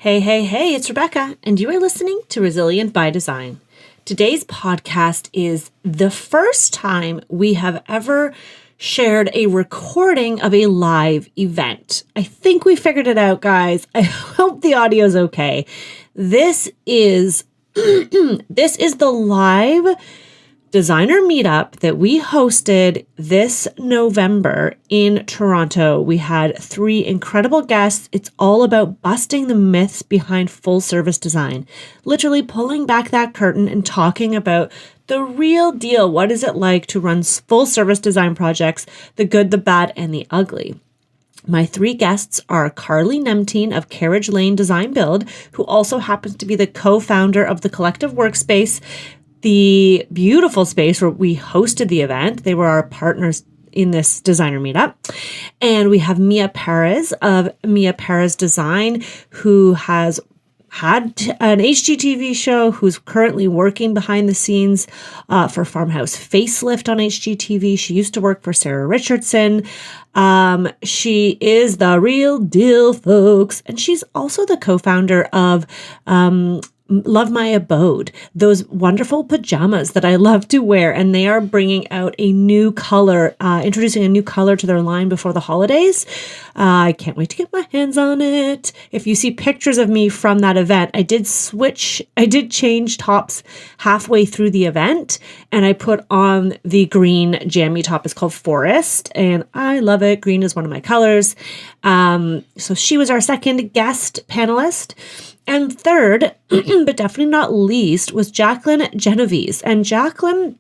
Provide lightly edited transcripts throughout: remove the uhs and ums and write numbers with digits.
Hey, hey, hey, it's Rebecca, and you are listening to Resilient by Design. Today's podcast is the first time we have ever shared a recording of a live event. I think we figured it out, guys. I hope the audio is okay. This is the live designer meetup that we hosted this November in Toronto. We had 3 incredible guests. It's all about busting the myths behind full service design, literally pulling back that curtain and talking about the real deal. What is it like to run full service design projects, the good, the bad, and the ugly? My 3 guests are Carly Nemtine of Carriage Lane Design Build, who also happens to be the co-founder of the Collective Workspace, the beautiful space where we hosted the event. They were our partners in this designer meetup. And we have Mia Perez of Mia Perez Design, who has had an HGTV show, who's currently working behind the scenes for Farmhouse Facelift on HGTV. She used to work for Sarah Richardson. She is the real deal, folks. And she's also the co-founder of Love My Abode, those wonderful pajamas that I love to wear. And they are bringing out a new color, introducing a new color to their line before the holidays. I can't wait to get my hands on it. If you see pictures of me from that event, I did change tops halfway through the event, and I put on the green jammy top. It's called Forest, and I love it. Green is one of my colors. So she was our second guest panelist. And third, but definitely not least, was Jaclyn Genovese. And Jaclyn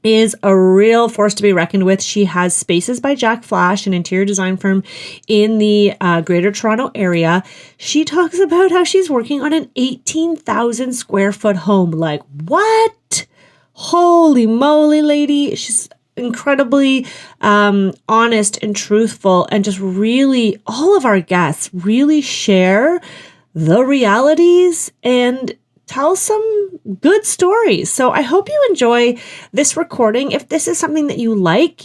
is a real force to be reckoned with. She has Spaces by Jacflash, an interior design firm in the Greater Toronto area. She talks about how she's working on an 18,000 square foot home. Like, what? Holy moly, lady. She's incredibly honest and truthful, and just really, all of our guests really share the realities and tell some good stories. So I hope you enjoy this recording. If this is something that you like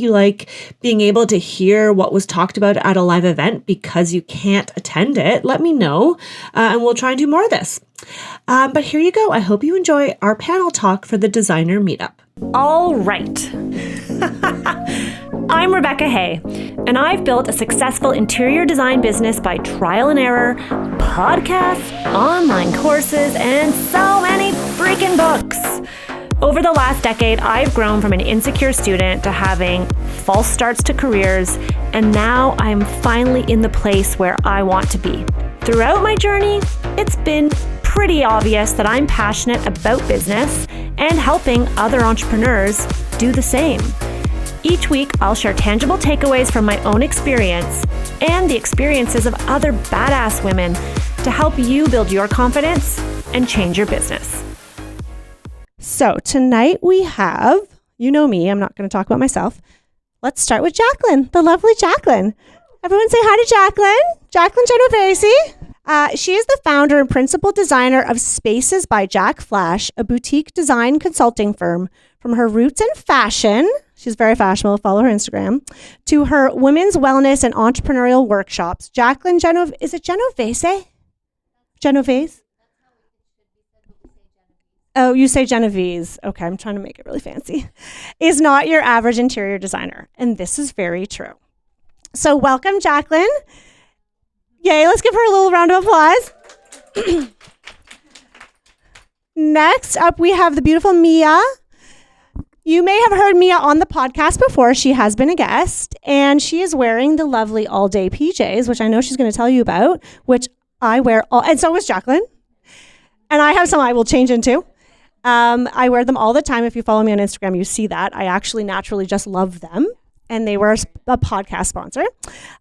being able to hear what was talked about at a live event because you can't attend it, let me know, and we'll try and do more of this. But here you go. I hope you enjoy our panel talk for the designer meetup. All right. I'm Rebecca Hay, and I've built a successful interior design business by trial and error, podcasts, online courses, and so many freaking books. Over the last decade, I've grown from an insecure student to having false starts to careers, and now I'm finally in the place where I want to be. Throughout my journey, it's been pretty obvious that I'm passionate about business and helping other entrepreneurs do the same. Each week, I'll share tangible takeaways from my own experience and the experiences of other badass women to help you build your confidence and change your business. So tonight we have, you know me, I'm not going to talk about myself. Let's start with Jaclyn, the lovely Jaclyn. Everyone say hi to Jaclyn. Jaclyn Genovese. She is the founder and principal designer of Spaces by Jacflash, a boutique design consulting firm. From her roots in fashion, she's very fashionable, follow her Instagram, to her women's wellness and entrepreneurial workshops. Jaclyn Genovese, is it Genovese? Genovese? Oh, you say Genovese. Okay, I'm trying to make it really fancy. Is not your average interior designer. And this is very true. So welcome, Jaclyn. Yay, let's give her a little round of applause. Next up, we have the beautiful Mia. You may have heard Mia on the podcast before. She has been a guest, and she is wearing the lovely all-day PJs, which I know she's going to tell you about, which I wear and so is Jaclyn. And I have some I will change into. I wear them all the time. If you follow me on Instagram, you see that. I actually naturally just love them, and they were a podcast sponsor.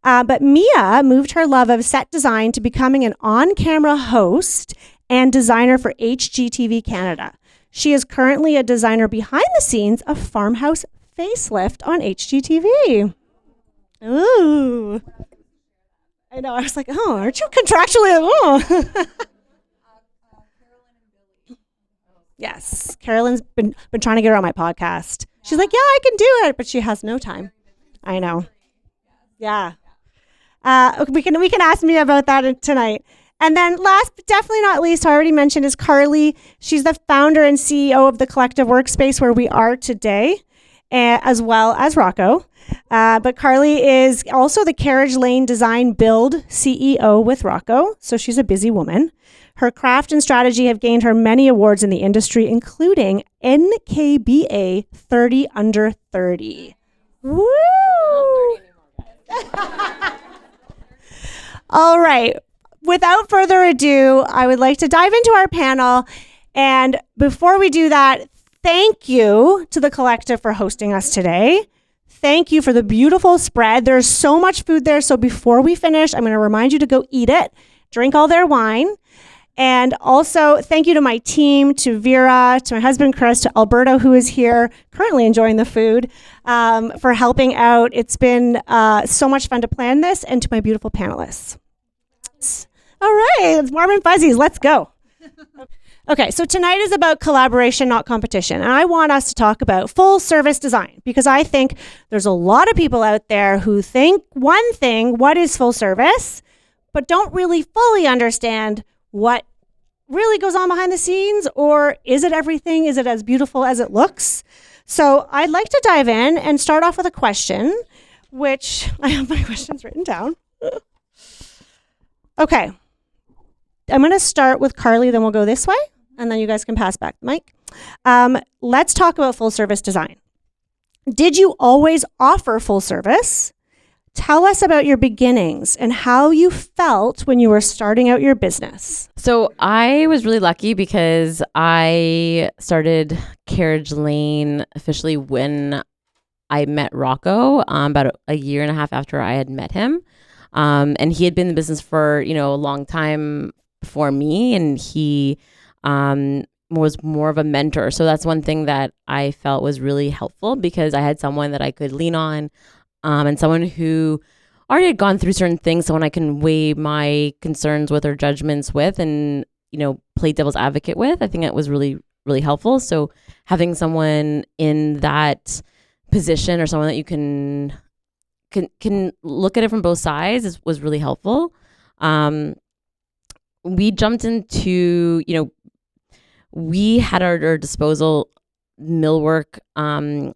But Mia moved her love of set design to becoming an on-camera host and designer for HGTV Canada. She is currently a designer behind the scenes of Farmhouse Facelift on HGTV. Ooh. I know, I was like, oh, aren't you contractually? Oh. Yes, Carolyn's been trying to get her on my podcast. She's like, yeah, I can do it, but she has no time. I know. Yeah. We can ask me about that tonight. And then last but definitely not least, I already mentioned, is Carly. She's the founder and CEO of the Collective Workspace where we are today, as well as Rocco. But Carly is also the Carriage Lane Design Build CEO with Rocco, so she's a busy woman. Her craft and strategy have gained her many awards in the industry, including NKBA 30 Under 30. Woo! All right. Without further ado, I would like to dive into our panel. And before we do that, thank you to the Collective for hosting us today. Thank you for the beautiful spread. There's so much food there. So before we finish, I'm going to remind you to go eat it, drink all their wine. And also thank you to my team, to Vera, to my husband, Chris, to Alberto, who is here currently enjoying the food, for helping out. It's been so much fun to plan this, and to my beautiful panelists. All right, it's warm and fuzzies. Let's go. Okay, so tonight is about collaboration, not competition. And I want us to talk about full service design, because I think there's a lot of people out there who think one thing, what is full service, but don't really fully understand what really goes on behind the scenes, or is it everything? Is it as beautiful as it looks? So I'd like to dive in and start off with a question, which I have my questions written down. Okay. I'm going to start with Carly, then we'll go this way, and then you guys can pass back the mic. Let's talk about full service design. Did you always offer full service? Tell us about your beginnings and how you felt when you were starting out your business. So I was really lucky because I started Carriage Lane officially when I met Rocco, about a year and a half after I had met him. And he had been in the business for, a long time before me, and he was more of a mentor. So that's one thing that I felt was really helpful, because I had someone that I could lean on, and someone who already had gone through certain things, someone I can weigh my concerns with or judgments with, and, play devil's advocate with. I think that was really, really helpful. So having someone in that position, or someone that you can look at it from both sides was really helpful. We jumped into, we had at our disposal millwork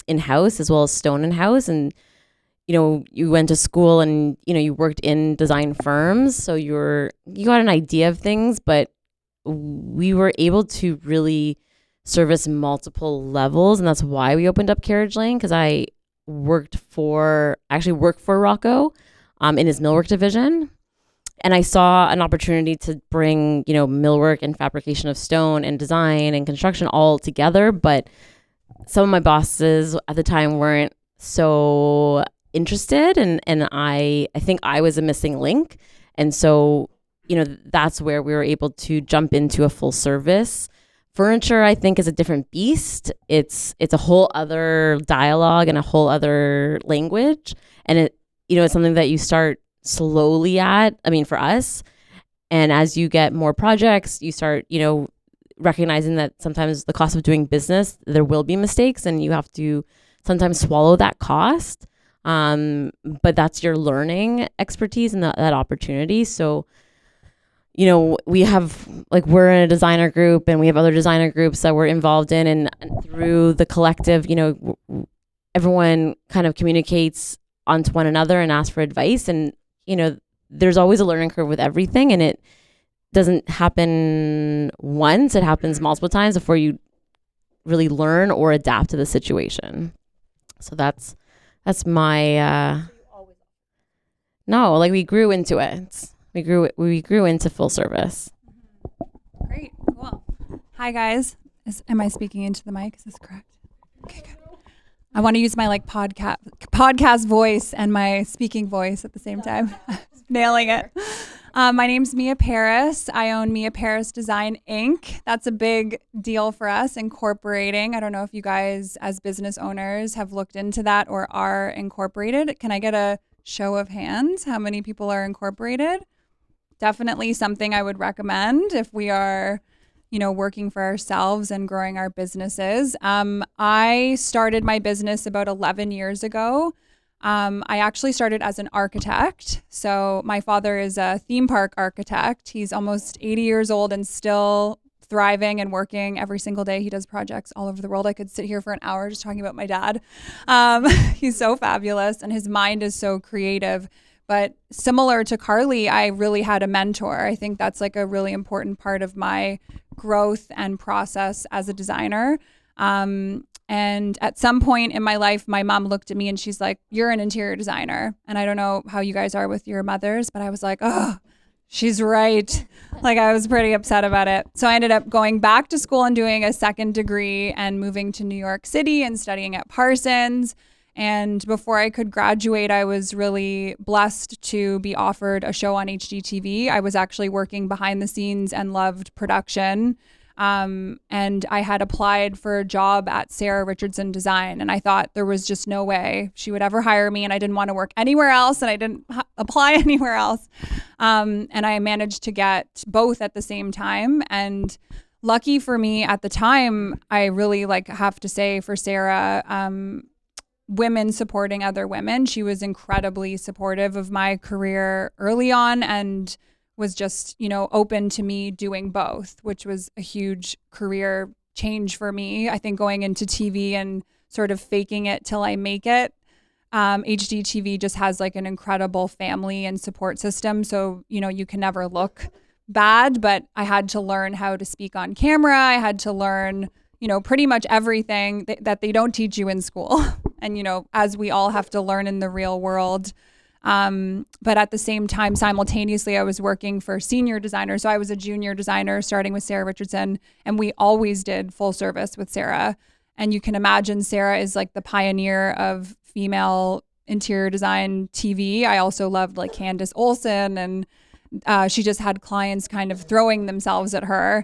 in-house as well as stone in-house. And, you went to school and, you worked in design firms. So you got an idea of things, but we were able to really service multiple levels. And that's why we opened up Carriage Lane, because I worked for Rocco in his millwork division. And I saw an opportunity to bring, millwork and fabrication of stone and design and construction all together. But some of my bosses at the time weren't so interested. And I think I was a missing link. And so, that's where we were able to jump into a full service. Furniture, I think, is a different beast. It's a whole other dialogue and a whole other language. And it's something that you start slowly at, for us. And as you get more projects, you start, recognizing that sometimes the cost of doing business, there will be mistakes, and you have to sometimes swallow that cost. But that's your learning expertise and that opportunity. So, we have, we're in a designer group, and we have other designer groups that we're involved in, and through the collective, everyone kind of communicates onto one another and asks for advice. And, there's always a learning curve with everything, and it doesn't happen once, it happens multiple times before you really learn or adapt to the situation. So that's my, no, we grew into it. We grew into full service. Great, cool. Hi guys, am I speaking into the mic? Is this correct? Okay, good. I want to use my podcast voice and my speaking voice at the same time. Nailing it. My name's Mia Paris. I own Mia Paris Design Inc. That's a big deal for us, incorporating. I don't know if you guys as business owners have looked into that or are incorporated. Can I get a show of hands? How many people are incorporated? Definitely something I would recommend if we are, working for ourselves and growing our businesses. I started my business about 11 years ago. I actually started as an architect. So my father is a theme park architect. He's almost 80 years old and still thriving and working every single day. He does projects all over the world. I could sit here for an hour just talking about my dad. He's so fabulous and his mind is so creative. But similar to Carly, I really had a mentor. I think that's like a really important part of my growth and process as a designer. And at some point in my life, my mom looked at me and she's like, "You're an interior designer." And I don't know how you guys are with your mothers, but I was like, "Oh, she's right." Like I was pretty upset about it. So I ended up going back to school and doing a second degree and moving to New York City and studying at Parsons. And before I could graduate, I was really blessed to be offered a show on HGTV. I was actually working behind the scenes and loved production. And I had applied for a job at Sarah Richardson Design. And I thought there was just no way she would ever hire me. And I didn't want to work anywhere else. And I didn't apply anywhere else. And I managed to get both at the same time. And lucky for me at the time, I really have to say for Sarah, women supporting other women. She was incredibly supportive of my career early on and was just, open to me doing both, which was a huge career change for me. I think going into TV and sort of faking it till I make it. HGTV just has like an incredible family and support system. So, you can never look bad, but I had to learn how to speak on camera. I had to learn, pretty much everything that they don't teach you in school. And, as we all have to learn in the real world. But at the same time, simultaneously, I was working for senior designers. So I was a junior designer starting with Sarah Richardson, and we always did full service with Sarah. And you can imagine Sarah is like the pioneer of female interior design TV. I also loved like Candace Olsen, and she just had clients kind of throwing themselves at her,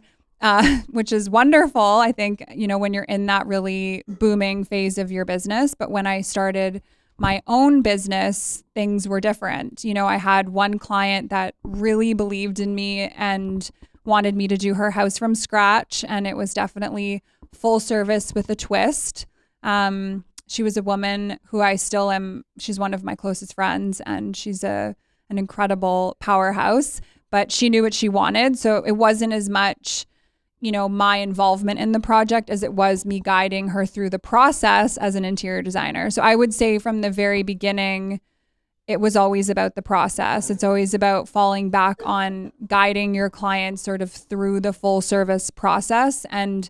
which is wonderful. I think, when you're in that really booming phase of your business. But when I started my own business, things were different. I had one client that really believed in me and wanted me to do her house from scratch. And it was definitely full service with a twist. She was a woman who I still am. She's one of my closest friends and she's an incredible powerhouse, but she knew what she wanted. So it wasn't as much my involvement in the project as it was me guiding her through the process as an interior designer. So I would say from the very beginning, it was always about the process. It's always about falling back on guiding your clients sort of through the full service process. And,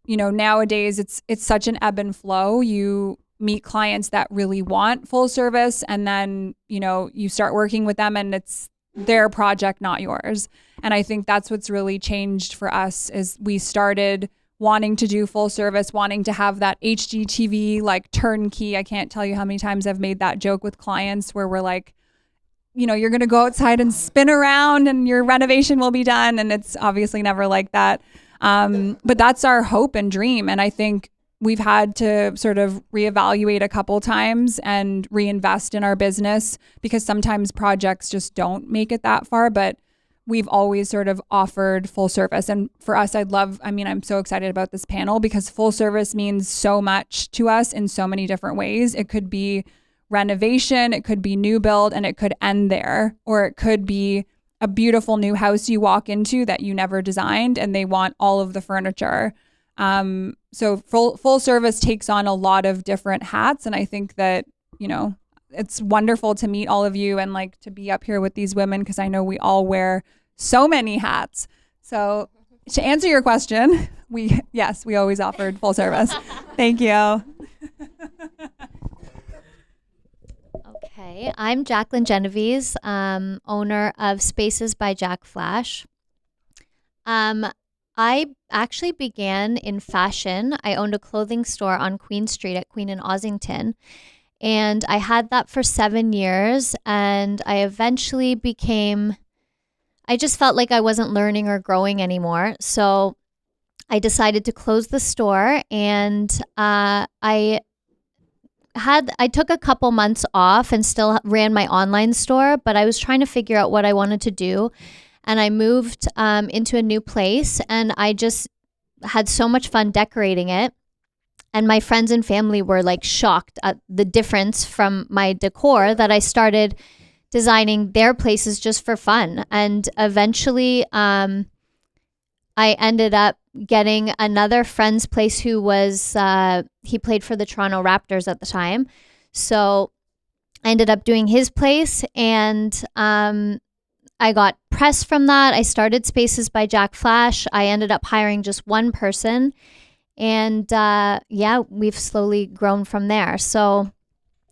nowadays it's such an ebb and flow. You meet clients that really want full service and then, you start working with them and it's their project, not yours. And I think that's what's really changed for us is we started wanting to do full service, wanting to have that HGTV like turnkey. I can't tell you how many times I've made that joke with clients where we're like, you're going to go outside and spin around and your renovation will be done. And it's obviously never like that. But that's our hope and dream. And I think we've had to sort of reevaluate a couple times and reinvest in our business because sometimes projects just don't make it that far, but we've always sort of offered full service. And for us, I'm so excited about this panel because full service means so much to us in so many different ways. It could be renovation, it could be new build, and it could end there, or it could be a beautiful new house you walk into that you never designed and they want all of the furniture. So full service takes on a lot of different hats. And I think that, it's wonderful to meet all of you and like to be up here with these women because I know we all wear so many hats. So to answer your question, we always offered full service. Thank you. Okay, I'm Jaclyn Genovese, owner of Spaces by Jacflash. I actually began in fashion. I owned a clothing store on Queen Street at Queen and Ossington. And I had that for 7 years. And I eventually I just felt like I wasn't learning or growing anymore. So I decided to close the store. And I took a couple months off and still ran my online store. But I was trying to figure out what I wanted to do. And I moved into a new place and I just had so much fun decorating it. And my friends and family were like shocked at the difference from my decor, that I started designing their places just for fun. And eventually I ended up getting another friend's place who was, he played for the Toronto Raptors at the time. So I ended up doing his place, and I got press from that. I started Spaces by Jacflash. I ended up hiring just one person. And yeah, we've slowly grown from there. So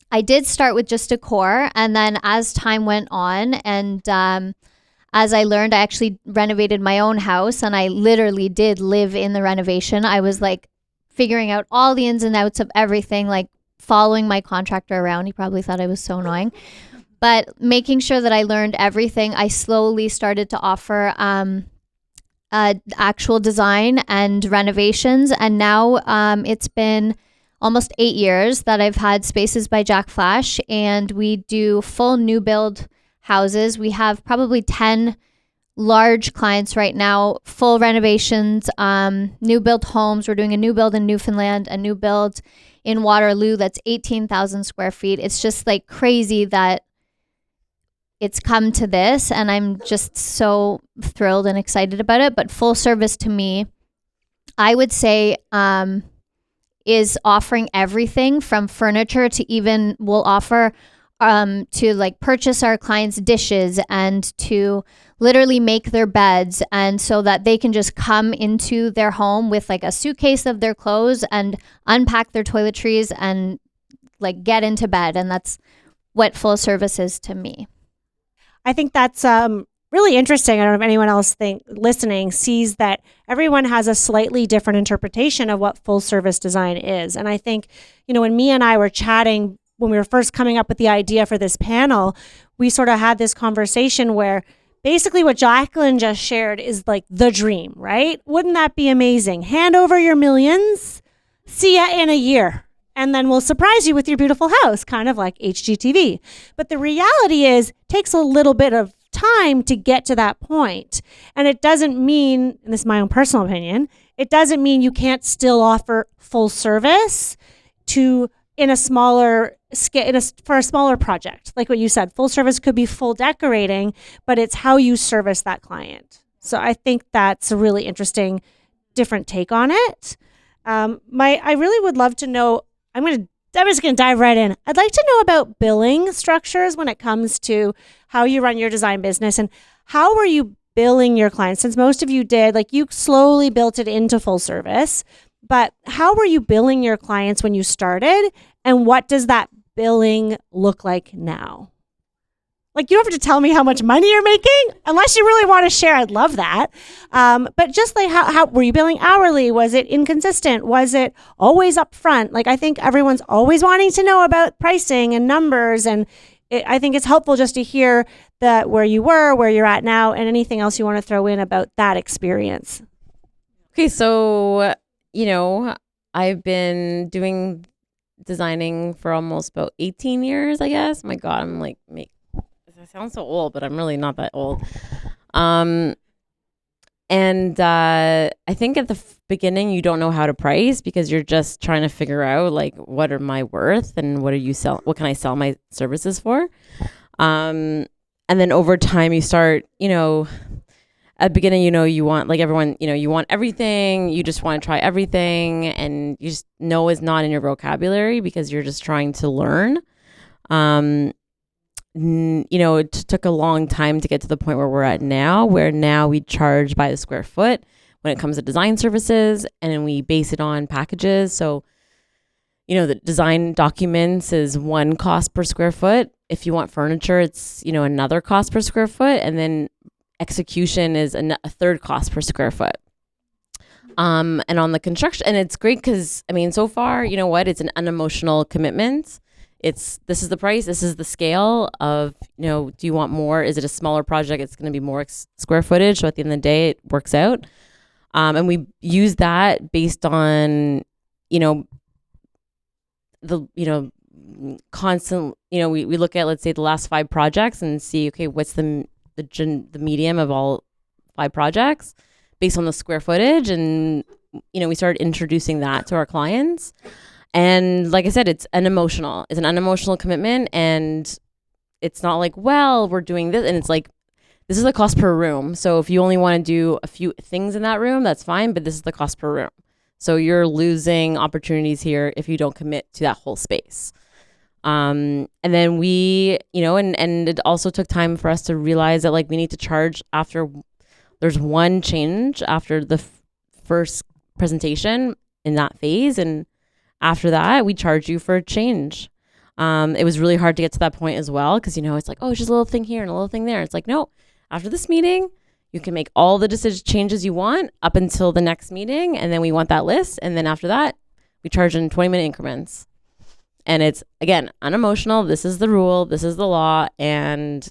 I did start with just decor. And then as time went on, and as I learned, I actually renovated my own house, and I literally did live in the renovation. I was like figuring out all the ins and outs of everything, like following my contractor around. He probably thought I was so annoying. But making sure that I learned everything, I slowly started to offer actual design and renovations. And now it's been almost 8 years that I've had Spaces by Jacflash, and we do full new build houses. We have probably 10 large clients right now, full renovations, new build homes. We're doing a new build in Newfoundland, a new build in Waterloo that's 18,000 square feet. It's just like crazy that it's come to this, and I'm just so thrilled and excited about it. But full service to me, I would say, is offering everything from furniture to even we'll offer to like purchase our clients' dishes and to literally make their beds, and so that they can just come into their home with like a suitcase of their clothes and unpack their toiletries and like get into bed. And that's what full service is to me. I think that's really interesting. I don't know if anyone else listening sees that everyone has a slightly different interpretation of what full service design is. And I think, when Mia and I were chatting, when we were first coming up with the idea for this panel, we sort of had this conversation where basically what Jaclyn just shared is like the dream, right? Wouldn't that be amazing? Hand over your millions, see ya in a year, and then we'll surprise you with your beautiful house, kind of like HGTV. But the reality is, it takes a little bit of time to get to that point. And it doesn't mean, and this is my own personal opinion, it doesn't mean you can't still offer full service in a smaller scale, for a smaller project. Like what you said, full service could be full decorating, but it's how you service that client. So I think that's a really interesting, different take on it. I really would love to know, I'm just going to dive right in. I'd like to know about billing structures when it comes to how you run your design business, and how were you billing your clients? Since most of you did, like you slowly built it into full service, but how were you billing your clients when you started, and what does that billing look like now? Like, you don't have to tell me how much money you're making unless you really want to share. I'd love that. But just like how were you billing hourly? Was it inconsistent? Was it always upfront? Like, I think everyone's always wanting to know about pricing and numbers. And I think it's helpful just to hear that where you were, where you're at now, and anything else you want to throw in about that experience. Okay, so, I've been doing designing for almost about 18 years, I guess. My God, I'm like, I sound so old, but I'm really not that old. And I think at the beginning, you don't know how to price because you're just trying to figure out like, what are my worth and what can I sell my services for? And then over time you start, at the beginning, you want, like everyone, you want everything, you just want to try everything, and you just know is not in your vocabulary because you're just trying to learn. It took a long time to get to the point where we're at now, where now we charge by the square foot when it comes to design services, and then we base it on packages. So, the design documents is one cost per square foot. If you want furniture, it's, another cost per square foot. And then execution is a third cost per square foot. And on the construction, and it's great because, so far, it's an unemotional commitment. This is the price, this is the scale of, do you want more? Is it a smaller project? It's going to be more square footage. So at the end of the day, it works out. And we use that based on, constant, we look at, let's say, the last 5 projects and see, okay, what's the medium of all 5 projects based on the square footage. And we started introducing that to our clients. And like I said, it's an unemotional commitment, and it's not like, well, we're doing this, and it's like, this is the cost per room. So if you only want to do a few things in that room, that's fine, but this is the cost per room. So you're losing opportunities here if you don't commit to that whole space. And then we, and it also took time for us to realize that like we need to charge after there's one change after the first presentation in that phase. And after that, we charge you for a change. It was really hard to get to that point as well, because, it's like, oh, it's just a little thing here and a little thing there. It's like, no, after this meeting, you can make all the changes you want up until the next meeting. And then we want that list. And then after that, we charge in 20-minute increments. And it's, again, unemotional. This is the rule. This is the law. And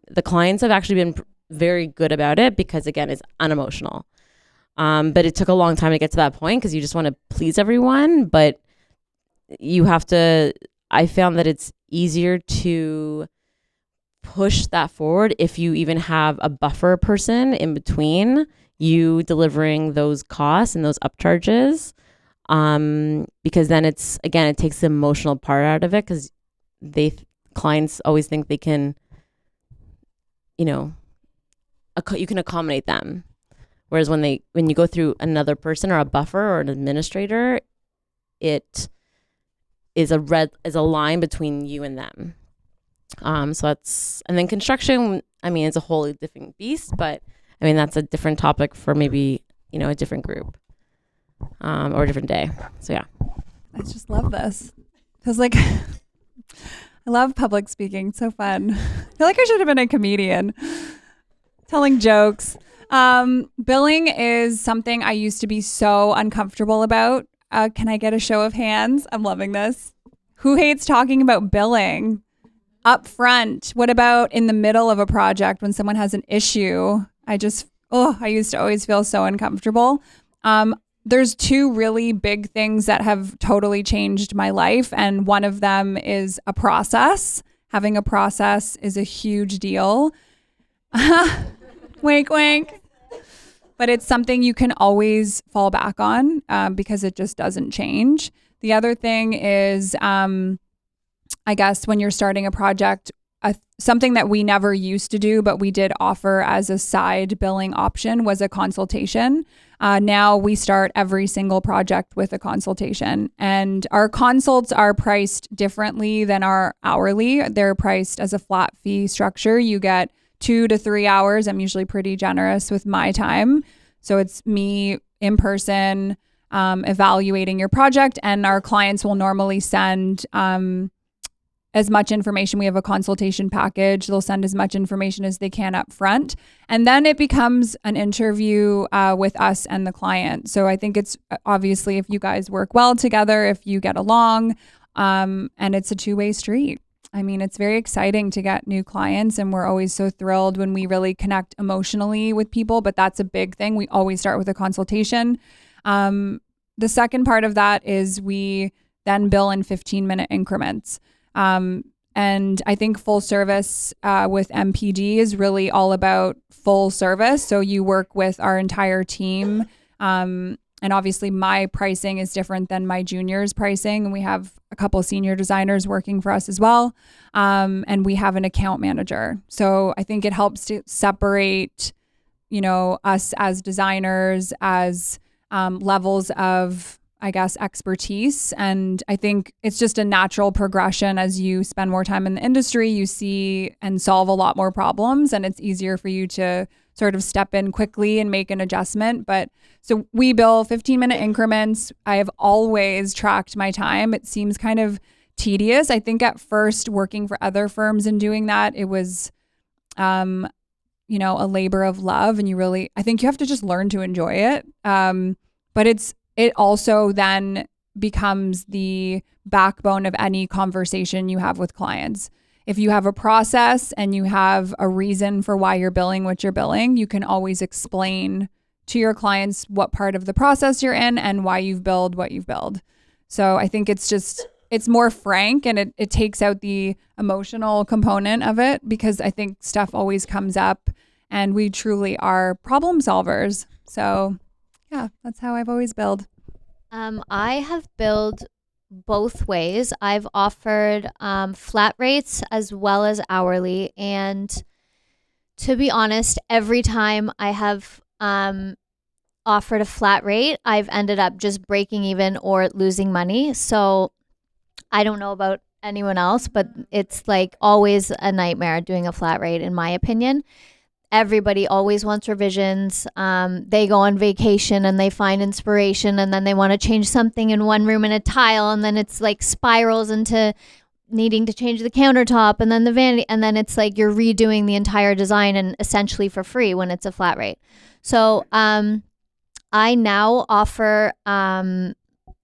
the clients have actually been very good about it because, again, it's unemotional. But it took a long time to get to that point because you just want to please everyone. But you have to, I found that it's easier to push that forward if you even have a buffer person in between you delivering those costs and those upcharges. Because then it's, again, it takes the emotional part out of it because clients always think they can, you can accommodate them. Whereas when you go through another person or a buffer or an administrator, it is a line between you and them. So that's, and then construction, it's a wholly different beast, but that's a different topic for maybe, a different group, or a different day. So yeah. I just love this. Because like, I love public speaking. It's so fun. I feel like I should have been a comedian telling jokes. Billing is something I used to be so uncomfortable about. Can I get a show of hands? I'm loving this. Who hates talking about billing? Up front. What about in the middle of a project when someone has an issue? I used to always feel so uncomfortable. There's two really big things that have totally changed my life. And one of them is a process. Having a process is a huge deal. Wink, wink. But it's something you can always fall back on because it just doesn't change. The other thing is, I guess when you're starting a project, something that we never used to do, but we did offer as a side billing option was a consultation. Now we start every single project with a consultation, and our consults are priced differently than our hourly. They're priced as a flat fee structure. You get 2 to 3 hours. I'm usually pretty generous with my time. So it's me in person, evaluating your project, and our clients will normally send, as much information. We have a consultation package. They'll send as much information as they can up front. And then it becomes an interview with us and the client. So I think it's obviously if you guys work well together, if you get along, and it's a two-way street. It's very exciting to get new clients, and we're always so thrilled when we really connect emotionally with people, but that's a big thing. We always start with a consultation. The second part of that is we then bill in 15-minute increments. And I think full service with MPD is really all about full service. So you work with our entire team. And obviously my pricing is different than my juniors pricing. And we have a couple of senior designers working for us as well. And we have an account manager. So I think it helps to separate, us as designers as levels of, I guess, expertise. And I think it's just a natural progression. As you spend more time in the industry, you see and solve a lot more problems, and it's easier for you to sort of step in quickly and make an adjustment. But so we bill 15-minute increments. I have always tracked my time. It seems kind of tedious. I think at first, working for other firms and doing that, it was, a labor of love. And I think you have to just learn to enjoy it. But it also then becomes the backbone of any conversation you have with clients. If you have a process and you have a reason for why you're billing what you're billing, you can always explain to your clients what part of the process you're in and why you've billed what you've billed. So I think it's more frank, and it takes out the emotional component of it, because I think stuff always comes up and we truly are problem solvers. So yeah, that's how I've always billed. I have billed both ways. I've offered flat rates as well as hourly. And to be honest, every time I have offered a flat rate, I've ended up just breaking even or losing money. So I don't know about anyone else, but it's like always a nightmare doing a flat rate, in my opinion. Everybody always wants revisions. They go on vacation and they find inspiration, and then they want to change something in one room in a tile, and then it's like spirals into needing to change the countertop and then the vanity, and then it's like you're redoing the entire design and essentially for free when it's a flat rate. So I now offer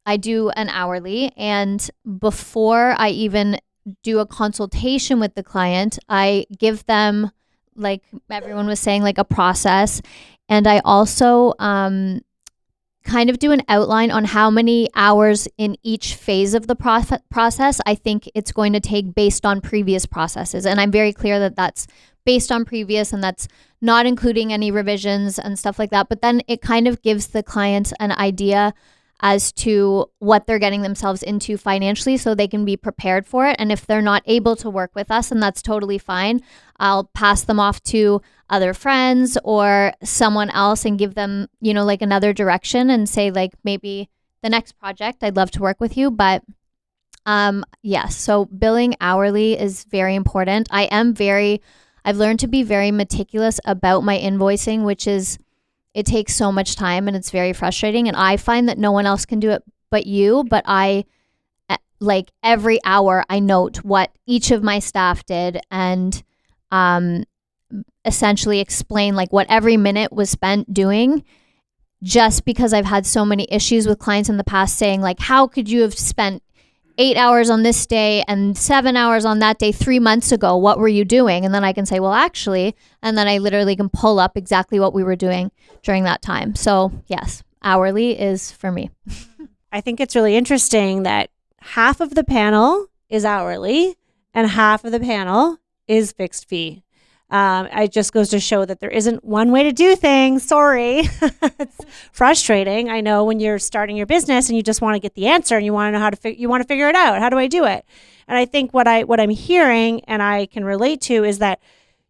I do an hourly, and before I even do a consultation with the client, I give them, like everyone was saying, like a process. And I also kind of do an outline on how many hours in each phase of the process I think it's going to take based on previous processes. And I'm very clear that that's based on previous, and that's not including any revisions and stuff like that. But then it kind of gives the client an idea as to what they're getting themselves into financially, so they can be prepared for it. And if they're not able to work with us, and that's totally fine, I'll pass them off to other friends or someone else and give them, you know, like another direction and say, like, maybe the next project I'd love to work with you. But yes, so billing hourly is very important. I've learned to be very meticulous about my invoicing, which is, it takes so much time and it's very frustrating. And I find that no one else can do it but you. But I, like, every hour I note what each of my staff did, and essentially explain like what every minute was spent doing, just because I've had so many issues with clients in the past saying, like, how could you have spent 8 hours on this day and 7 hours on that day 3 months ago? What were you doing? And then I can say, well, actually, and then I literally can pull up exactly what we were doing during that time. So yes, hourly is for me. I think it's really interesting that half of the panel is hourly and half of the panel is fixed fee. It just goes to show that there isn't one way to do things. Sorry. It's frustrating. I know when you're starting your business and you just want to get the answer and you want to know how to you want to figure it out. How do I do it? And I think what I'm hearing and I can relate to is that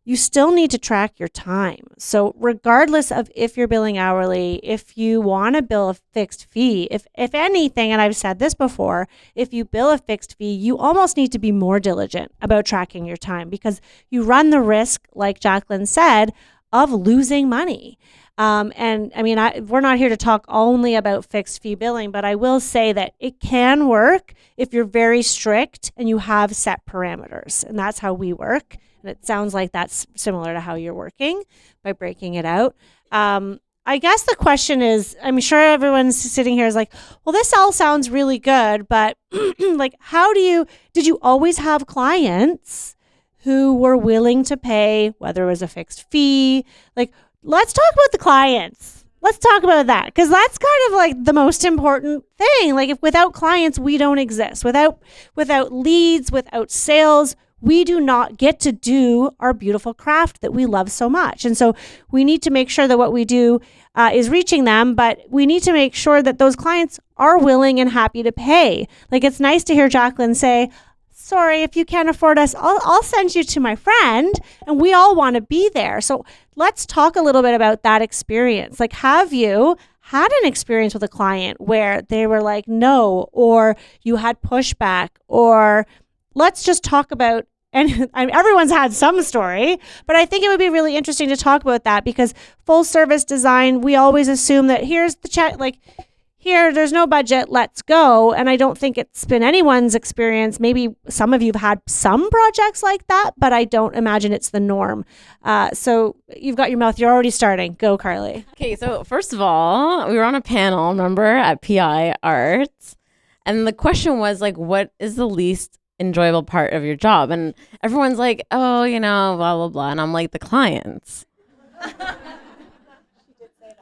you still need to track your time. So regardless of if you're billing hourly, if you want to bill a fixed fee, if anything, and I've said this before, if you bill a fixed fee, you almost need to be more diligent about tracking your time, because you run the risk, like Jaclyn said, of losing money. And I mean, we're not here to talk only about fixed fee billing, but I will say that it can work if you're very strict and you have set parameters. And that's how we work. And it sounds like that's similar to how you're working by breaking it out. I guess the question is, I'm sure everyone's sitting here is like, well, this all sounds really good, but like, did you always have clients who were willing to pay, whether it was a fixed fee? Like, let's talk about the clients. Let's talk about that, because that's kind of like the most important thing. Like, if without clients, we don't exist. Without leads, without sales, we do not get to do our beautiful craft that we love so much. And so we need to make sure that what we do is reaching them, but we need to make sure that those clients are willing and happy to pay. Like, it's nice to hear Jaclyn say, sorry, if you can't afford us, I'll send you to my friend, and we all want to be there. So let's talk a little bit about that experience. Like, have you had an experience with a client where they were like, no, or you had pushback, or let's just talk about, and everyone's had some story, but I think it would be really interesting to talk about that, because full service design, we always assume that here's the check, like, here, there's no budget, let's go. And I don't think it's been anyone's experience. Maybe some of you have had some projects like that, but I don't imagine it's the norm. So you've got your mouth, you're already starting. Go, Carly. Okay, so first of all, we were on a panel, remember, at PI Arts. And the question was, like, what is the least enjoyable part of your job? And everyone's like, oh, you know, blah, blah, blah. And I'm like, the clients.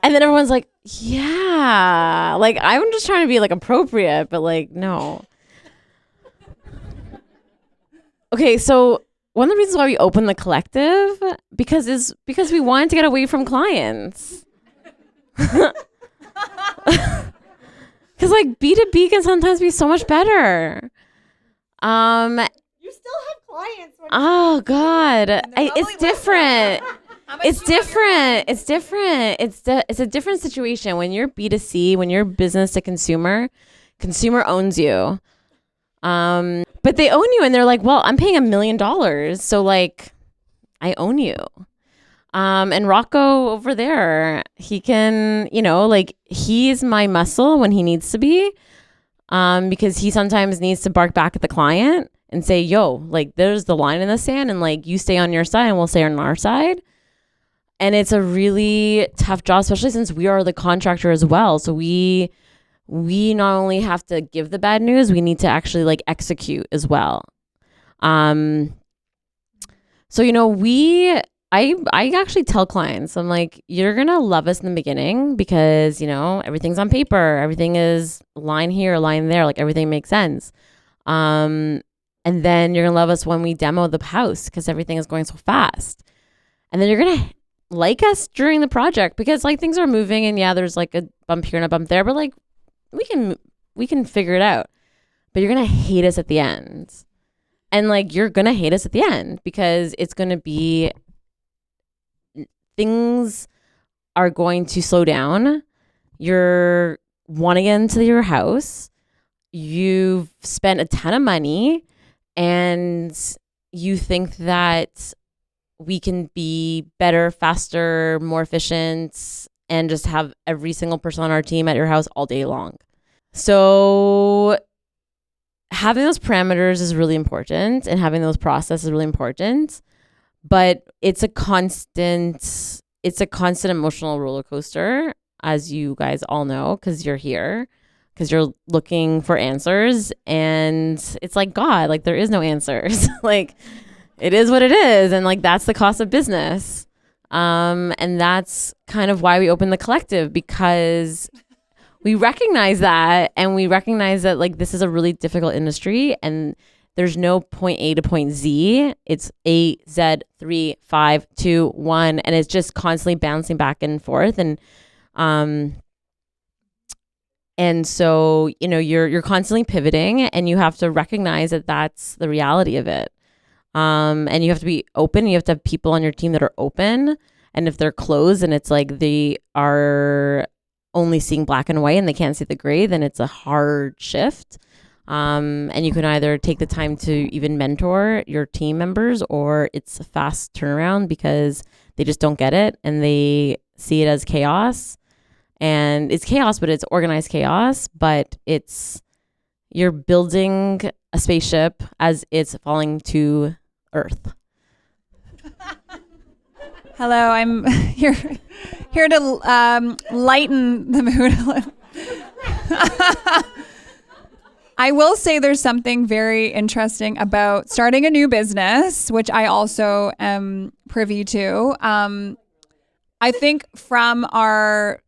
And then everyone's like, yeah, like, I'm just trying to be like appropriate, but like, no. Okay, so one of the reasons why we opened the collective because we wanted to get away from clients. like B2B can sometimes be so much better. You still have clients. Oh God, it's different. It's different. It's different. It's a different situation when you're B2C, when you're business to consumer. Consumer owns you, but they own you, and they're like, well, I'm paying $1 million, so like, I own you. And Rocco over there, he can, like, he's my muscle when he needs to be, because he sometimes needs to bark back at the client and say, yo, like, there's the line in the sand, and like, you stay on your side and we'll stay on our side. And it's a really tough job, especially since we are the contractor as well. So we not only have to give the bad news, we need to actually like execute as well. So, I actually tell clients, I'm like, you're going to love us in the beginning because, everything's on paper. Everything is line here, line there. Like everything makes sense. And then you're going to love us when we demo the house because everything is going so fast. And then you're going to like us during the project because like things are moving and yeah, there's like a bump here and a bump there, but like we can figure it out. But you're going to hate us at the end. And like, you're going to hate us at the end because it's going to be, things are going to slow down. You're want to get into your house. You've spent a ton of money and you think that we can be better, faster, more efficient, and just have every single person on our team at your house all day long. So having those parameters is really important and having those processes is really important, but it's a constant emotional roller coaster, as you guys all know, because you're here, because you're looking for answers, and it's like God, like there is no answers. Like it is what it is, and like that's the cost of business. And that's kind of why we opened the collective, because we recognize that, and we recognize that like this is a really difficult industry, and there's no point A to point Z. It's A, Z, 3, 5, 2, 1, and it's just constantly bouncing back and forth. And so, you're constantly pivoting, and you have to recognize that that's the reality of it. And you have to be open. You have to have people on your team that are open. And if they're closed and it's like they are only seeing black and white and they can't see the gray, then it's a hard shift. And you can either take the time to even mentor your team members, or it's a fast turnaround because they just don't get it and they see it as chaos. And it's chaos, but it's organized chaos, but you're building a spaceship as it's falling to Earth. Hello, I'm here to lighten the mood a little. I will say there's something very interesting about starting a new business, which I also am privy to. I think from our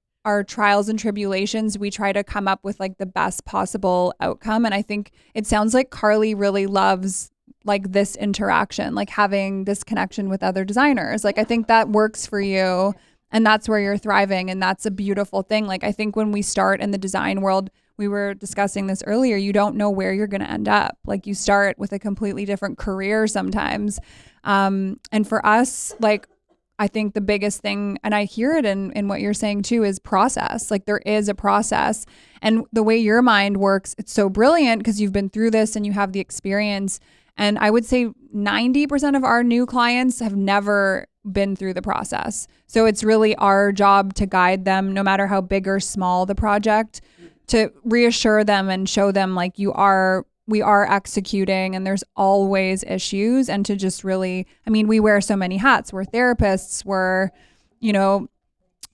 trials and tribulations, we try to come up with like the best possible outcome. And I think it sounds like Carly really loves like this interaction, like having this connection with other designers. Like I think that works for you and that's where you're thriving. And that's a beautiful thing. Like I think when we start in the design world, we were discussing this earlier, you don't know where you're going to end up. Like you start with a completely different career sometimes. And for us, like, I think the biggest thing, and I hear it in what you're saying too, is process. Like there is a process, and the way your mind works, it's so brilliant because you've been through this and you have the experience. And I would say 90% of our new clients have never been through the process. So it's really our job to guide them, no matter how big or small the project, to reassure them and show them like we are executing and there's always issues, and to just really, I mean, we wear so many hats. We're therapists, we're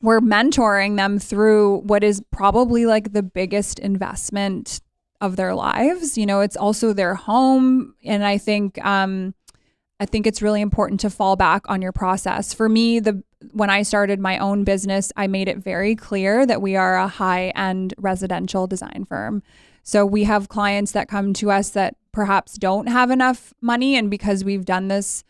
mentoring them through what is probably like the biggest investment of their lives. It's also their home. And I think it's really important to fall back on your process. For me, when I started my own business, I made it very clear that we are a high-end residential design firm. So we have clients that come to us that perhaps don't have enough money. And because we've done this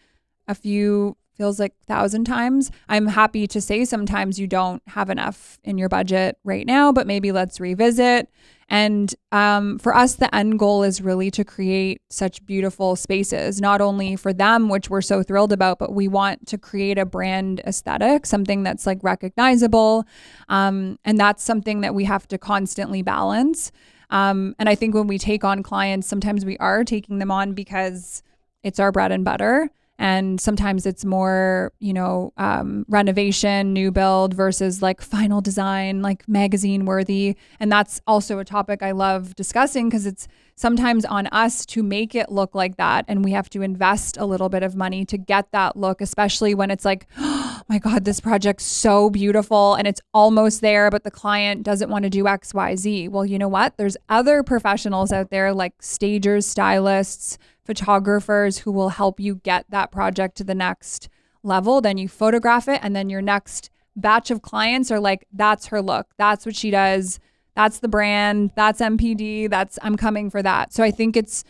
feels like 1,000 times, I'm happy to say sometimes you don't have enough in your budget right now, but maybe let's revisit. And for us, the end goal is really to create such beautiful spaces, not only for them, which we're so thrilled about, but we want to create a brand aesthetic, something that's like recognizable. And that's something that we have to constantly balance. And I think when we take on clients, sometimes we are taking them on because it's our bread and butter. And sometimes it's more, renovation, new build versus like final design, like magazine worthy. And that's also a topic I love discussing because it's sometimes on us to make it look like that. And we have to invest a little bit of money to get that look, especially when it's like, oh my God, this project's so beautiful and it's almost there, but the client doesn't want to do X, Y, Z. Well, you know what? There's other professionals out there like stagers, stylists, photographers who will help you get that project to the next level. Then you photograph it and then your next batch of clients are like, that's her look. That's what she does. That's the brand. That's MPD. I'm coming for that. So I think it's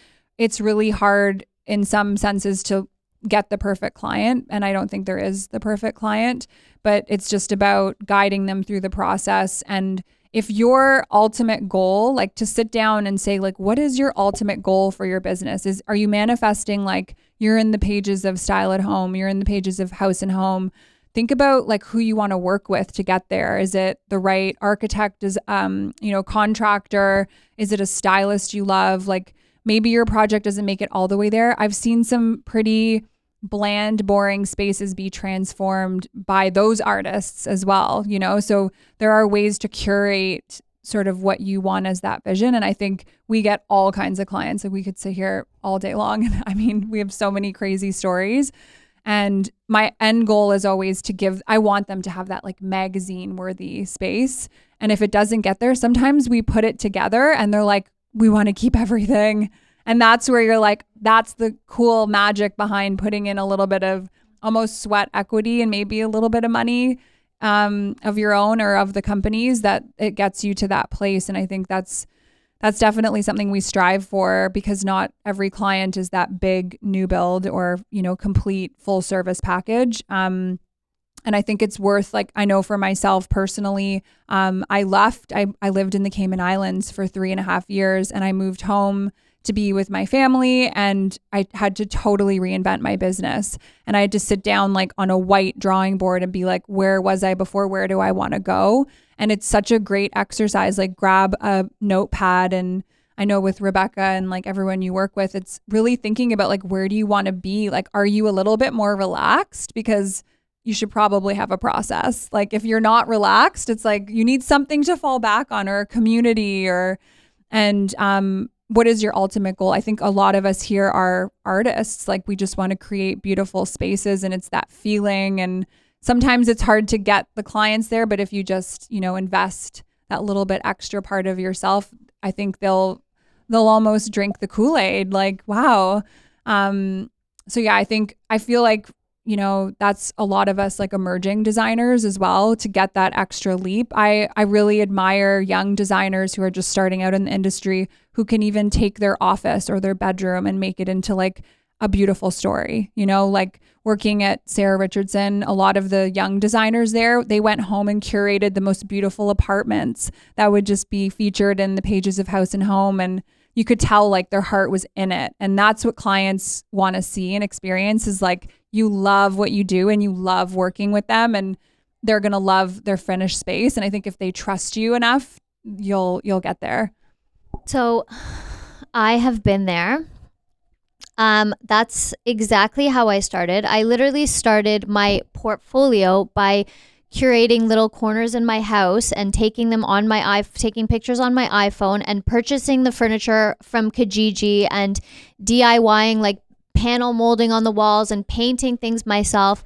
really hard in some senses to get the perfect client. And I don't think there is the perfect client, but it's just about guiding them through the process. And if your ultimate goal, like to sit down and say, like, what is your ultimate goal for your business? Are you manifesting like you're in the pages of Style at Home, you're in the pages of House and Home? Think about like who you want to work with to get there. Is it the right architect? Is contractor? Is it a stylist you love? Like maybe your project doesn't make it all the way there. I've seen some pretty bland, boring spaces be transformed by those artists as well, so there are ways to curate sort of what you want as that vision. And I think we get all kinds of clients. Like we could sit here all day long. And I mean, we have so many crazy stories. And my end goal is always I want them to have that like magazine worthy space. And if it doesn't get there, sometimes we put it together and they're like, we want to keep everything. And that's where you're like, that's the cool magic behind putting in a little bit of almost sweat equity and maybe a little bit of money of your own or of the company's, that it gets you to that place. And I think that's definitely something we strive for, because not every client is that big new build or, complete full service package. And I think it's worth, like, I know for myself personally, I lived in the Cayman Islands for 3.5 years and I moved home to be with my family, and I had to totally reinvent my business. And I had to sit down like on a white drawing board and be like, where was I before? Where do I want to go? And it's such a great exercise. Like grab a notepad, and I know with Rebecca and like everyone you work with, it's really thinking about like, where do you want to be? Like, are you a little bit more relaxed? Because you should probably have a process. Like if you're not relaxed, it's like you need something to fall back on, or a community, what is your ultimate goal? I think a lot of us here are artists. Like we just want to create beautiful spaces, and it's that feeling. And sometimes it's hard to get the clients there, but if you just, invest that little bit extra part of yourself, I think they'll almost drink the Kool-Aid. Like, wow. So yeah, I feel like, that's a lot of us like emerging designers as well, to get that extra leap. I really admire young designers who are just starting out in the industry, who can even take their office or their bedroom and make it into like a beautiful story. Like working at Sarah Richardson, a lot of the young designers there, they went home and curated the most beautiful apartments that would just be featured in the pages of House and Home. And you could tell like their heart was in it. And that's what clients want to see and experience, is like, you love what you do and you love working with them, and they're going to love their finished space. And I think if they trust you enough, you'll get there. So I have been there. That's exactly how I started. I literally started my portfolio by curating little corners in my house and taking pictures on my iPhone and purchasing the furniture from Kijiji and DIYing like panel molding on the walls and painting things myself.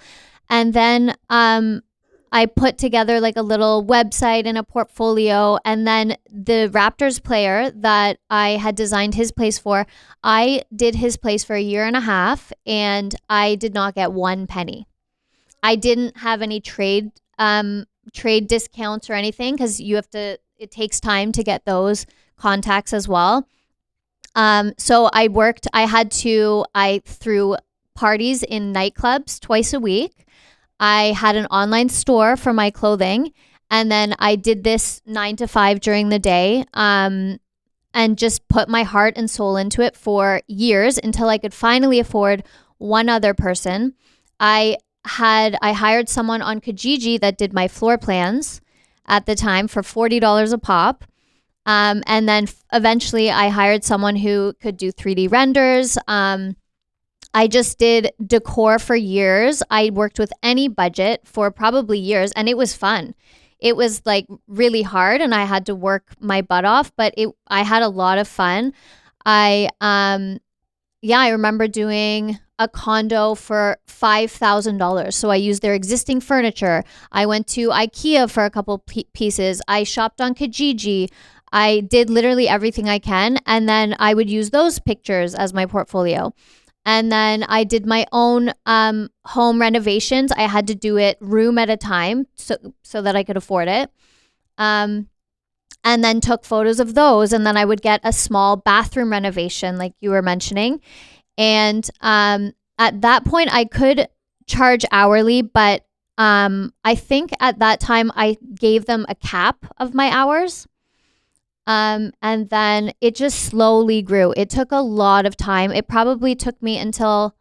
And then I put together like a little website and a portfolio. And then the Raptors player that I had designed his place for, I did his place for 1.5 years and I did not get one penny. I didn't have any trade discounts or anything, because it takes time to get those contacts as well. So I threw parties in nightclubs twice a week. I had an online store for my clothing, and then I did this 9 to 5 during the day. and just put my heart and soul into it for years until I could finally afford one other person. I hired someone on Kijiji that did my floor plans at the time for $40 a pop. And then eventually I hired someone who could do 3D renders. I just did decor for years. I worked with any budget for probably years, and it was fun. It was like really hard and I had to work my butt off, but I had a lot of fun. I remember doing a condo for $5,000. So I used their existing furniture. I went to IKEA for a couple pieces. I shopped on Kijiji. I did literally everything I can. And then I would use those pictures as my portfolio. And then I did my own home renovations. I had to do it room at a time so that I could afford it. And then took photos of those. And then I would get a small bathroom renovation like you were mentioning. And at that point, I could charge hourly, but I think at that time I gave them a cap of my hours. And then it just slowly grew. It took a lot of time. It probably took me until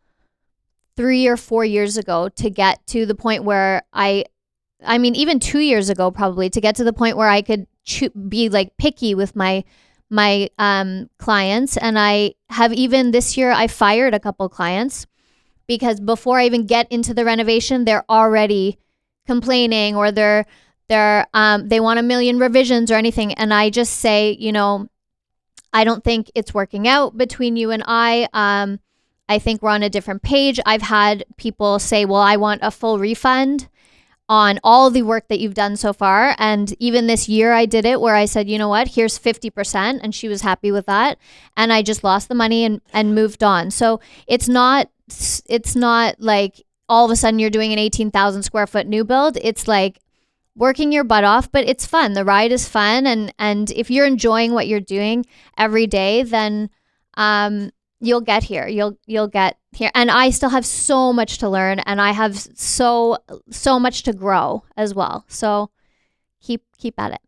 3 or 4 years ago to get to the point where even 2 years ago, probably, to get to the point where I could be like picky with my clients. And I have, even this year, I fired a couple clients because before I even get into the renovation, they're already complaining, or they want 1 million revisions or anything. And I just say, I don't think it's working out between you and I think we're on a different page. I've had people say, well, I want a full refund on all the work that you've done so far. And even this year I did it where I said, you know what, here's 50%. And she was happy with that. And I just lost the money and moved on. So it's not like all of a sudden you're doing an 18,000 square foot new build. It's like working your butt off, but it's fun. The ride is fun. And if you're enjoying what you're doing every day, then you'll get here. You'll get here. And I still have so much to learn, and I have so much to grow as well. So keep at it.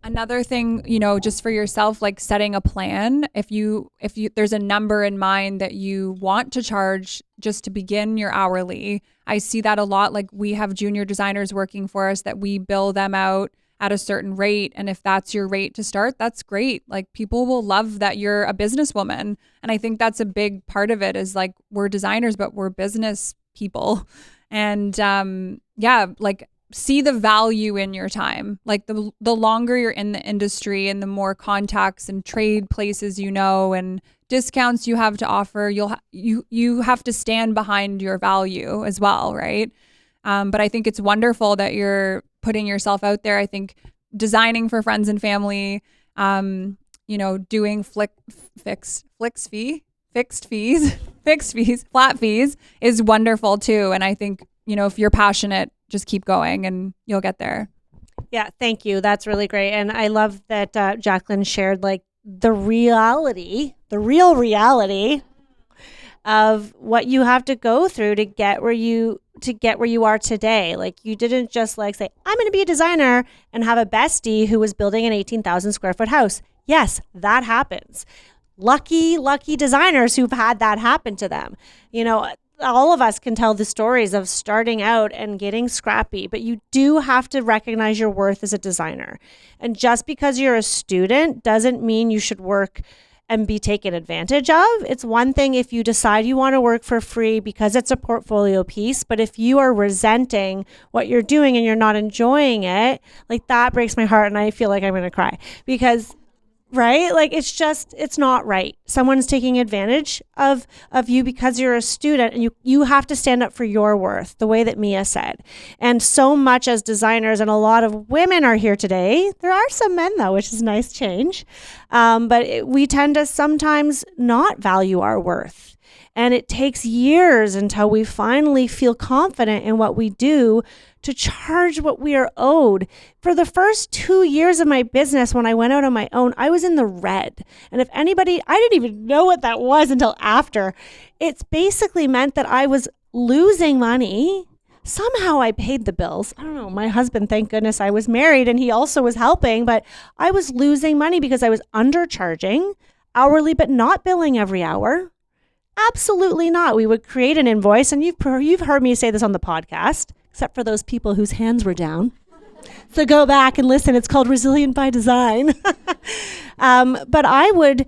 Another thing, just for yourself, like setting a plan. If you there's a number in mind that you want to charge just to begin your hourly. I see that a lot. Like, we have junior designers working for us that we bill them out at a certain rate. And if that's your rate to start, that's great. Like, people will love that you're a businesswoman. And I think that's a big part of it, is like, we're designers, but we're business people. And like, see the value in your time. Like, the longer you're in the industry and the more contacts and trade places and discounts you have to offer, you have to stand behind your value as well, right? But I think it's wonderful that you're putting yourself out there. I think designing for friends and family, doing fixed fees, flat fees is wonderful too. And I think, if you're passionate, just keep going and you'll get there. Yeah, thank you. That's really great. And I love that Jaclyn shared like the real reality of what you have to go through to get where you are today. Like, you didn't just like say, I'm going to be a designer and have a bestie who was building an 18,000 square foot house. Yes, that happens. Lucky designers who've had that happen to them. All of us can tell the stories of starting out and getting scrappy, but you do have to recognize your worth as a designer. And just because you're a student doesn't mean you should work and be taken advantage of. It's one thing if you decide you want to work for free because it's a portfolio piece, but if you are resenting what you're doing and you're not enjoying it, like, that breaks my heart and I feel like I'm going to cry because, right? Like, it's not right. Someone's taking advantage of you because you're a student, and you have to stand up for your worth, the way that Mia said. And so much as designers, and a lot of women are here today. There are some men though, which is a nice change. But we tend to sometimes not value our worth. And it takes years until we finally feel confident in what we do to charge what we are owed. For the first 2 years of my business, when I went out on my own, I was in the red. And if anybody, I didn't even know what that was until after. It's basically meant that I was losing money somehow I paid the bills. I don't know. My husband, thank goodness I was married and he also was helping, but I was losing money because I was undercharging hourly, but not billing every hour. Absolutely not. We would create an invoice, and you've heard me say this on the podcast, except for those people whose hands were down. So go back and listen. It's called Resilient by Design. But I would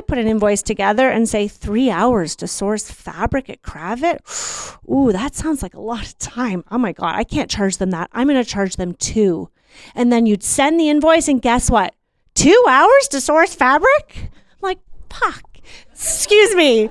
put an invoice together and say 3 hours to source fabric at Kravit. Ooh, that sounds like a lot of time. Oh my God, I can't charge them that. I'm going to charge them 2. And then you'd send the invoice, and guess what? 2 hours to source fabric? I'm like, fuck, excuse me.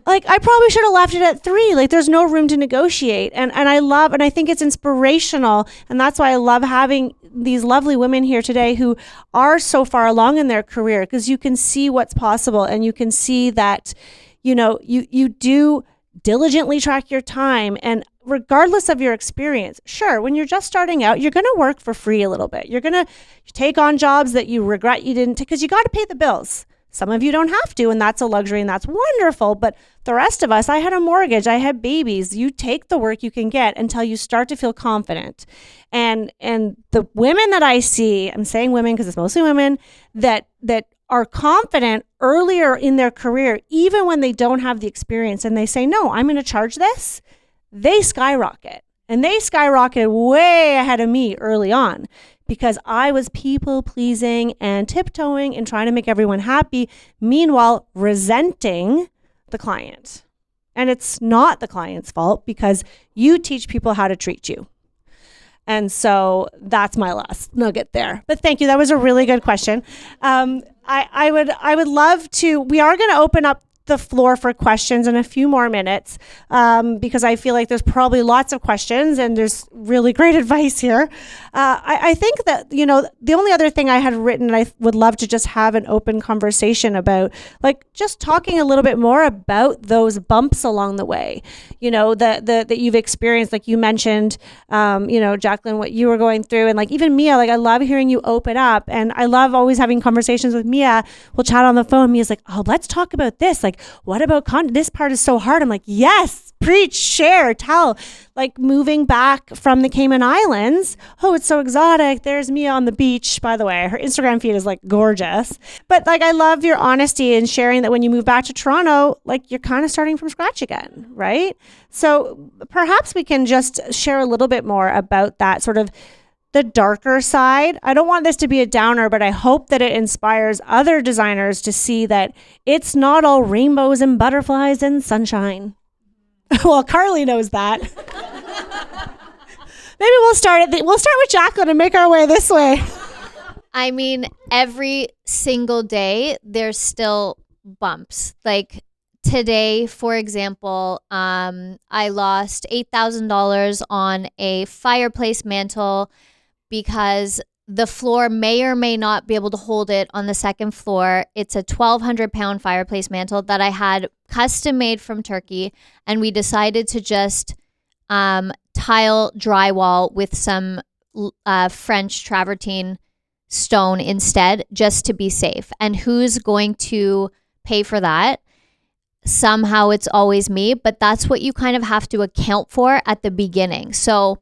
Like, I probably should have left it at 3. Like, there's no room to negotiate. And I think it's inspirational. And that's why I love having these lovely women here today who are so far along in their career, because you can see what's possible, and you can see that, you do diligently track your time. And regardless of your experience, sure, when you're just starting out, you're going to work for free a little bit. You're going to take on jobs that you regret you didn't take, because you got to pay the bills. Some of you don't have to, and that's a luxury, and that's wonderful. But the rest of us, I had a mortgage, I had babies. You take the work you can get until you start to feel confident. And the women that I see, I'm saying women because it's mostly women, that are confident earlier in their career, even when they don't have the experience, and they say, no, I'm going to charge this, they skyrocket. And they skyrocketed way ahead of me early on, because I was people pleasing and tiptoeing and trying to make everyone happy, meanwhile resenting the client. And it's not the client's fault, because you teach people how to treat you. And so that's my last nugget there. But thank you. That was a really good question. I would love to, we are going to open up the floor for questions in a few more minutes, because I feel like there's probably lots of questions and there's really great advice here. I think that, the only other thing I had written, and I would love to just have an open conversation about, like, just talking a little bit more about those bumps along the way, that you've experienced, like you mentioned, Jaclyn, what you were going through, and like even Mia, like I love hearing you open up, and I love always having conversations with Mia. We'll chat on the phone. Mia's like, oh, let's talk about this. Like, what about this part is so hard. I'm like, yes, preach, share, tell. Like moving back from the Cayman Islands. Oh, it's so exotic. There's Mia on the beach. By the way, her Instagram feed is like gorgeous. But like, I love your honesty in sharing that when you move back to Toronto, like you're kind of starting from scratch again, right? So perhaps we can just share a little bit more about that sort of the darker side. I don't want this to be a downer, but I hope that it inspires other designers to see that it's not all rainbows and butterflies and sunshine. Well, Carly knows that. Maybe we'll start with Jaclyn and make our way this way. I mean, every single day there's still bumps. Like today, for example, I lost $8,000 on a fireplace mantle because the floor may or may not be able to hold it on the second floor. It's a 1,200-pound fireplace mantle that I had custom made from Turkey, and we decided to just tile drywall with some French travertine stone instead, just to be safe. And who's going to pay for that? Somehow it's always me, but that's what you kind of have to account for at the beginning. So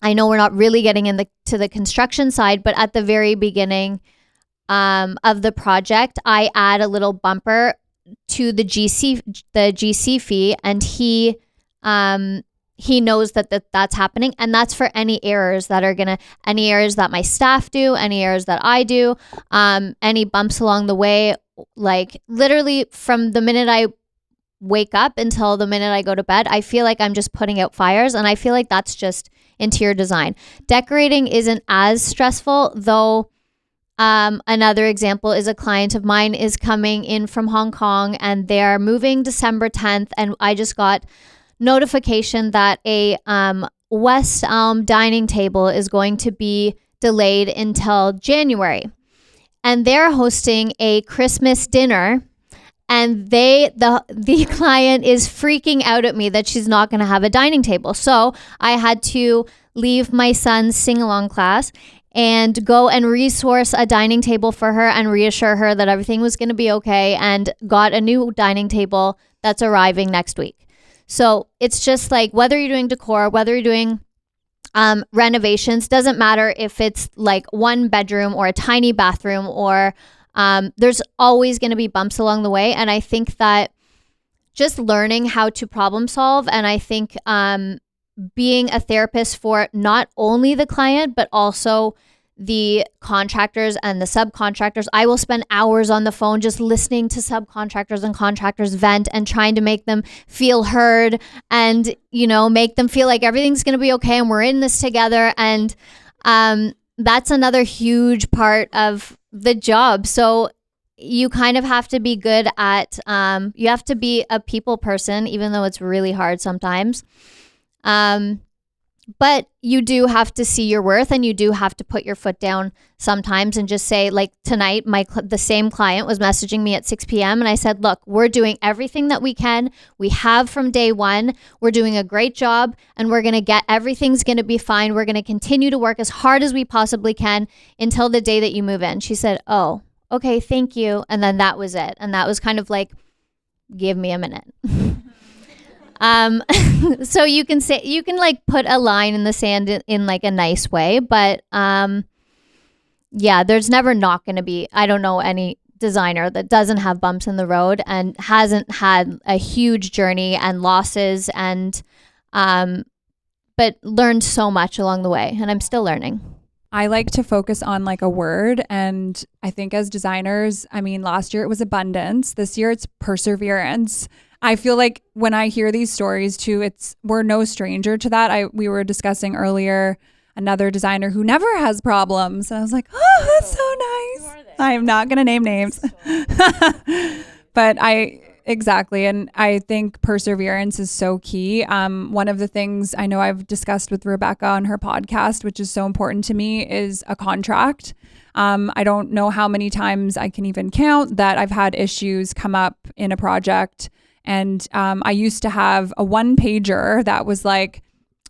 I know we're not really getting to the construction side, but at the very beginning of the project, I add a little bumper to the GC fee, and he knows that's happening, and that's for any errors that my staff do, any errors that I do, any bumps along the way, like literally from the minute I wake up until the minute I go to bed, I feel like I'm just putting out fires, and I feel like that's just interior design. Decorating isn't as stressful, though. Another example is a client of mine is coming in from Hong Kong, and they're moving December 10th, and I just got notification that a West Elm dining table is going to be delayed until January, and they're hosting a Christmas dinner. And the client is freaking out at me that she's not going to have a dining table. So I had to leave my son's sing-along class and go and resource a dining table for her and reassure her that everything was going to be okay, and got a new dining table that's arriving next week. So it's just like whether you're doing decor, whether you're doing renovations, doesn't matter if it's like one bedroom or a tiny bathroom, or there's always going to be bumps along the way. And I think that just learning how to problem solve, and I think being a therapist for not only the client, but also the contractors and the subcontractors. I will spend hours on the phone just listening to subcontractors and contractors vent and trying to make them feel heard and, you know, make them feel like everything's going to be okay and we're in this together. And that's another huge part of the job. So you kind of have to be good at, you have to be a people person, even though it's really hard sometimes. But you do have to see your worth, and you do have to put your foot down sometimes and just say, like tonight, the same client was messaging me at 6 p.m. and I said, look, we're doing everything that we can. We have from day one. We're doing a great job, and we're going to get, everything's going to be fine. We're going to continue to work as hard as we possibly can until the day that you move in. She said, oh, okay, thank you. And then that was it. And that was kind of like, give me a minute. So you can say, you can like put a line in the sand in like a nice way, but yeah, there's never not going to be, I don't know any designer that doesn't have bumps in the road and hasn't had a huge journey and losses and but learned so much along the way, and I'm still learning. I like to focus on like a word, and I think as designers, I mean, last year it was abundance. This year it's perseverance. I feel like when I hear these stories too, we're no stranger to that. We were discussing earlier another designer who never has problems, and I was like, oh, that's so nice. I am not going to name names, but exactly. And I think perseverance is so key. One of the things I know I've discussed with Rebecca on her podcast, which is so important to me, is a contract. I don't know how many times I can even count that I've had issues come up in a project. And I used to have a 1-pager that was like,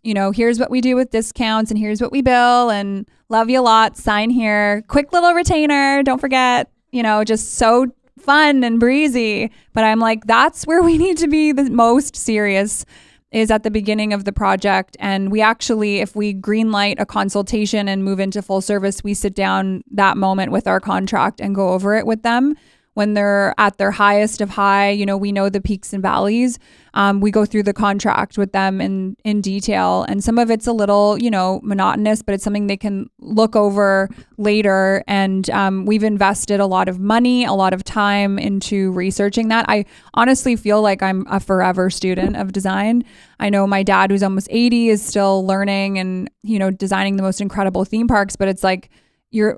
you know, here's what we do with discounts and here's what we bill and love you a lot, sign here, quick little retainer, don't forget, you know, just so fun and breezy. But I'm like, that's where we need to be the most serious, is at the beginning of the project. And we actually, if we greenlight a consultation and move into full service, we sit down that moment with our contract and go over it with them. When they're at their highest of high, you know, we know the peaks and valleys. We go through the contract with them in detail. And some of it's a little, you know, monotonous, but it's something they can look over later. And we've invested a lot of money, a lot of time into researching that. I honestly feel like I'm a forever student of design. I know my dad, who's almost 80, is still learning and, you know, designing the most incredible theme parks, but it's like,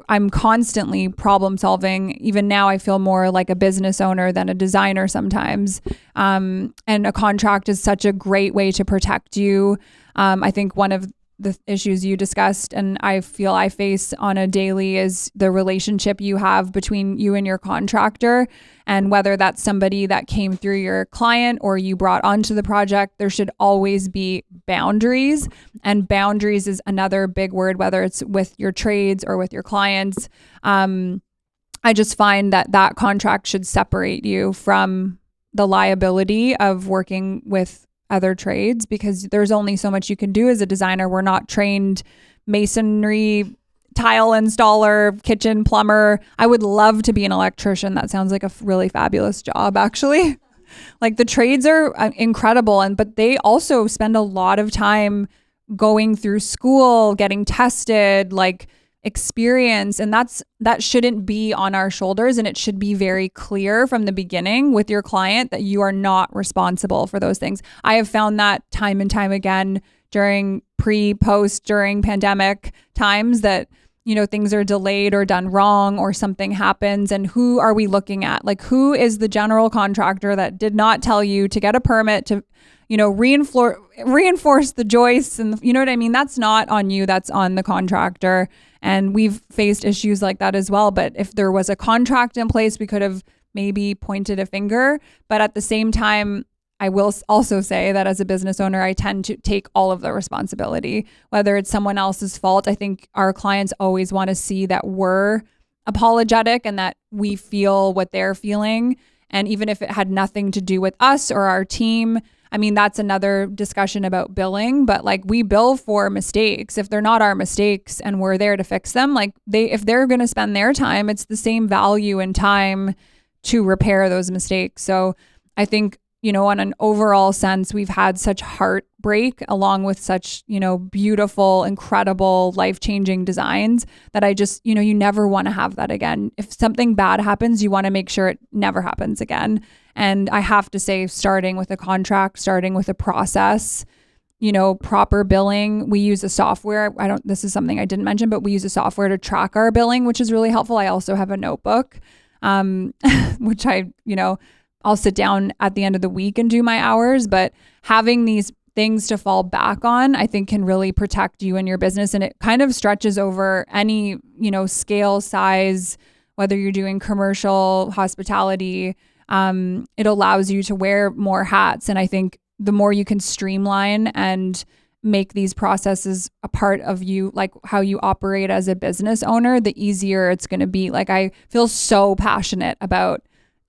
I'm constantly problem solving. Even now, I feel more like a business owner than a designer sometimes. And a contract is such a great way to protect you. I think one of the issues you discussed, and I feel I face on a daily, is the relationship you have between you and your contractor. And whether that's somebody that came through your client or you brought onto the project, there should always be boundaries. And boundaries is another big word, whether it's with your trades or with your clients. I just find that contract should separate you from the liability of working with other trades, because there's only so much you can do as a designer. We're not trained masonry, tile installer, kitchen plumber. I would love to be an electrician. That sounds like a really fabulous job, actually. Like, the trades are incredible, but they also spend a lot of time going through school, getting tested, like experience, and that shouldn't be on our shoulders. And it should be very clear from the beginning with your client that you are not responsible for those things. I have found that time and time again during during pandemic times that, you know, things are delayed or done wrong or something happens. And who are we looking at? Like, who is the general contractor that did not tell you to get a permit to, you know, reinforce the joists? And you know what I mean? That's not on you. That's on the contractor. And we've faced issues like that as well. But if there was a contract in place, we could have maybe pointed a finger. But at the same time, I will also say that as a business owner, I tend to take all of the responsibility, whether it's someone else's fault. I think our clients always want to see that we're apologetic and that we feel what they're feeling. And even if it had nothing to do with us or our team, I mean, that's another discussion about billing, but like we bill for mistakes. If they're not our mistakes and we're there to fix them, like if they're going to spend their time, it's the same value and time to repair those mistakes. So I think, you know, on an overall sense, we've had such heartbreak along with such, you know, beautiful, incredible, life-changing designs that I just, you know, you never want to have that again. If something bad happens, you want to make sure it never happens again. And I have to say, starting with a contract, starting with a process, you know, proper billing. We use a software. This is something I didn't mention, but we use a software to track our billing, which is really helpful. I also have a notebook, which I'll sit down at the end of the week and do my hours, but having these things to fall back on, I think can really protect you and your business. And it kind of stretches over any, you know, scale, size, whether you're doing commercial, hospitality, it allows you to wear more hats. And I think the more you can streamline and make these processes a part of you, like how you operate as a business owner, the easier it's going to be. Like I feel so passionate about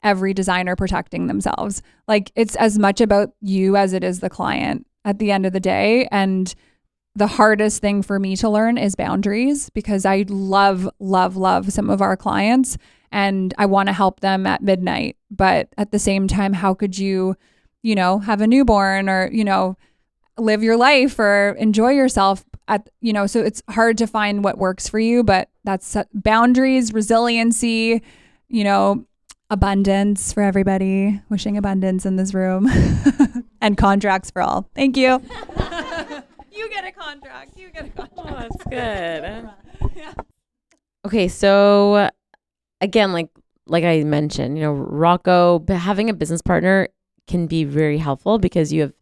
every designer protecting themselves. Like it's as much about you as it is the client at the end of the day. And the hardest thing for me to learn is boundaries, because I love some of our clients and I want to help them at midnight. But at the same time, how could you, you know, have a newborn or, you know, live your life or enjoy yourself at, you know, so it's hard to find what works for you, but that's boundaries, resiliency, you know, abundance for everybody. Wishing abundance in this room and contracts for all. Thank you. You get a contract. Oh, that's good. Yeah. Okay, so again, like I mentioned, you know, Rocco, having a business partner can be very helpful because you have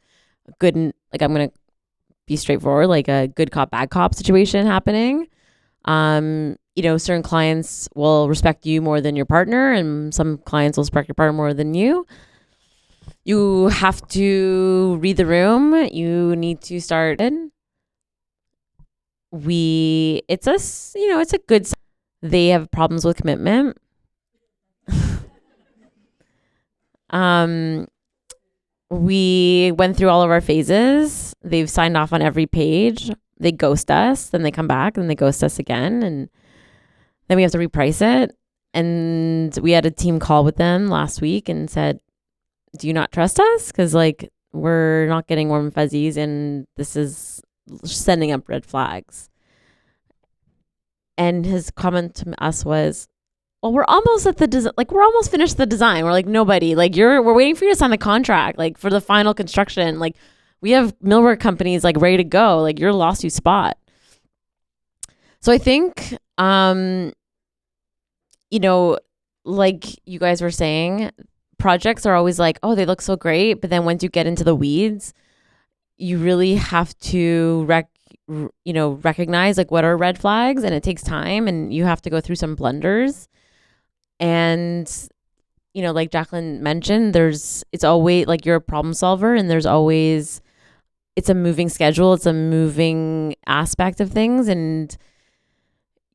a good, like I'm going to be straightforward, like a good cop, bad cop situation happening. You know, certain clients will respect you more than your partner, and some clients will respect your partner more than you. You have to read the room. You need to start in. It's a good, they have problems with commitment. We went through all of our phases. They've signed off on every page. They ghost us, then they come back, then they ghost us again. And then we have to reprice it. And we had a team call with them last week and said, do you not trust us? Because like we're not getting warm and fuzzies and this is sending up red flags. And his comment to us was, well, we're almost at the design, like we're almost finished the design. We're like, nobody, like we're waiting for you to sign the contract, like for the final construction. Like we have millwork companies like ready to go. Like you're lost you spot. So I think, you know, like you guys were saying, projects are always like, oh, they look so great. But then once you get into the weeds, you really have to recognize like what are red flags, and it takes time and you have to go through some blunders. And, you know, like Jaclyn mentioned, it's always like you're a problem solver and it's a moving schedule. It's a moving aspect of things. And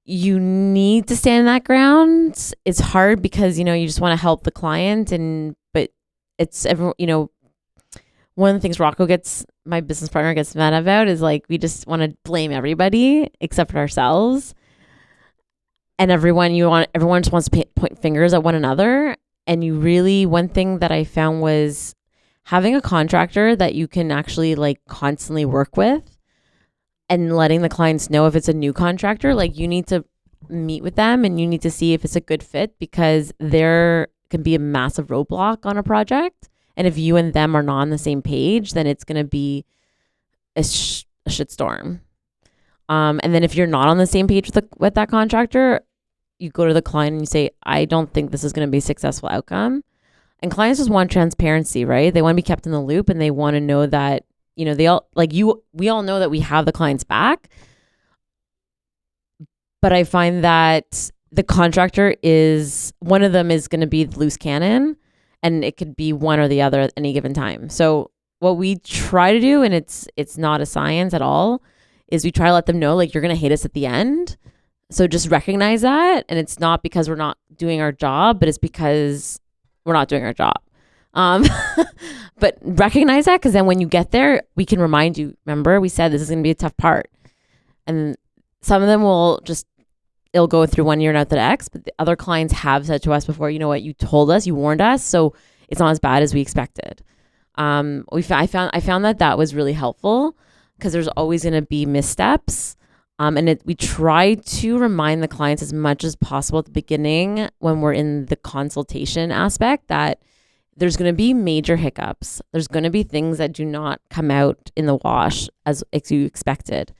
you need to stand in that ground. It's hard because, you know, you just want to help the client but it's you know, one of the things my business partner gets mad about is like, we just want to blame everybody except for ourselves. And everyone just wants to point fingers at one another. And one thing that I found was having a contractor that you can actually like constantly work with and letting the clients know if it's a new contractor, like you need to meet with them and you need to see if it's a good fit, because there can be a massive roadblock on a project. And if you and them are not on the same page, then it's going to be a shitstorm. And then if you're not on the same page with that contractor, you go to the client and you say, I don't think this is going to be a successful outcome. And clients just want transparency, right? They want to be kept in the loop and they want to know that, you know, we all know that we have the client's back. But I find that the contractor one of them is going to be the loose cannon, and it could be one or the other at any given time. So what we try to do, and it's not a science at all, is we try to let them know, like, you're going to hate us at the end. So just recognize that. And it's not because we're not doing our job, but it's because we're not doing our job. But recognize that, because then when you get there, we can remind you, remember, we said this is going to be a tough part. And some of them it'll go through 1 year and out the next, but the other clients have said to us before, you know what, you told us, you warned us, so it's not as bad as we expected. I found that was really helpful, because there's always going to be missteps. We try to remind the clients as much as possible at the beginning when we're in the consultation aspect that there's going to be major hiccups. There's going to be things that do not come out in the wash as you expected.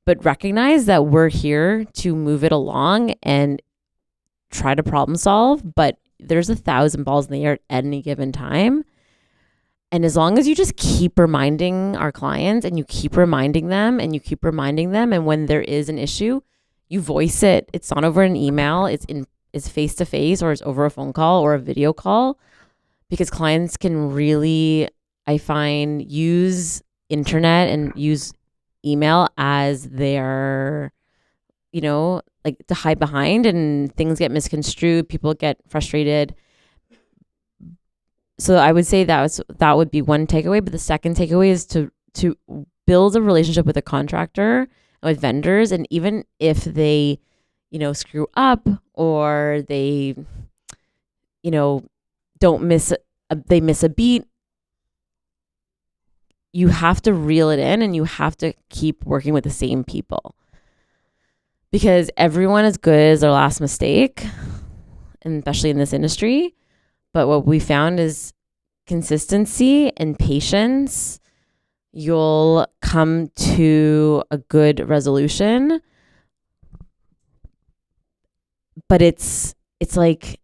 But recognize that we're here to move it along and try to problem solve. But there's 1,000 balls in the air at any given time. And as long as you just keep reminding our clients, and you keep reminding them, and you keep reminding them, and when there is an issue, you voice it. It's not over an email. It's face to face, or it's over a phone call or a video call, because clients can really, I find, use internet and use email as their, like, to hide behind, and things get misconstrued. People get frustrated. So I would say that would be one takeaway. But the second takeaway is to build a relationship with a contractor and with vendors. And even if they, screw up, or they, they miss a beat, you have to reel it in, and you have to keep working with the same people, because everyone is good as their last mistake, and especially in this industry. But what we found is consistency and patience. You'll come to a good resolution. But it's like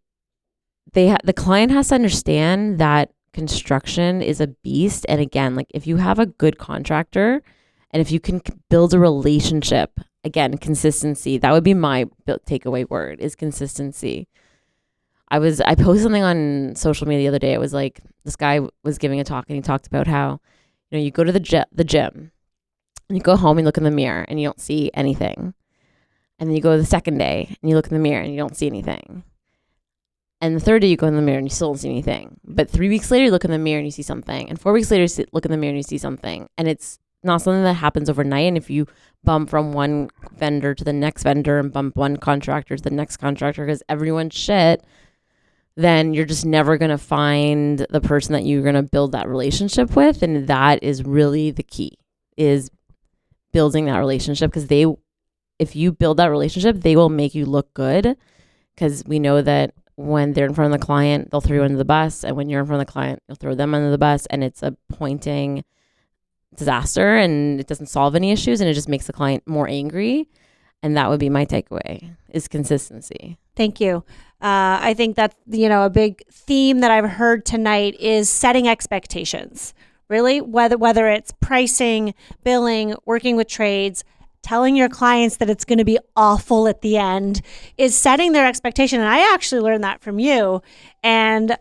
the client has to understand that construction is a beast. And again, like, if you have a good contractor, and if you can build a relationship, again, consistency, that would be my takeaway word, is consistency. I posted something on social media the other day. It was like, this guy was giving a talk, and he talked about how, you go to the gym, and you go home and look in the mirror and you don't see anything. And then you go the second day and you look in the mirror and you don't see anything. And the third day you go in the mirror and you still don't see anything. But 3 weeks later, you look in the mirror and you see something. And 4 weeks later, you look in the mirror and you see something. And it's not something that happens overnight. And if you bump from one vendor to the next vendor, and bump one contractor to the next contractor, because everyone's shit, then you're just never going to find the person that you're going to build that relationship with. And that is really the key, is building that relationship, because if you build that relationship, they will make you look good, because we know that when they're in front of the client, they'll throw you under the bus. And when you're in front of the client, you'll throw them under the bus. And it's a pointing disaster, and it doesn't solve any issues, and it just makes the client more angry. And that would be my takeaway, is consistency. Thank you. I think that's, a big theme that I've heard tonight is setting expectations. Really, whether it's pricing, billing, working with trades, telling your clients that it's going to be awful at the end, is setting their expectation. And I actually learned that from you. And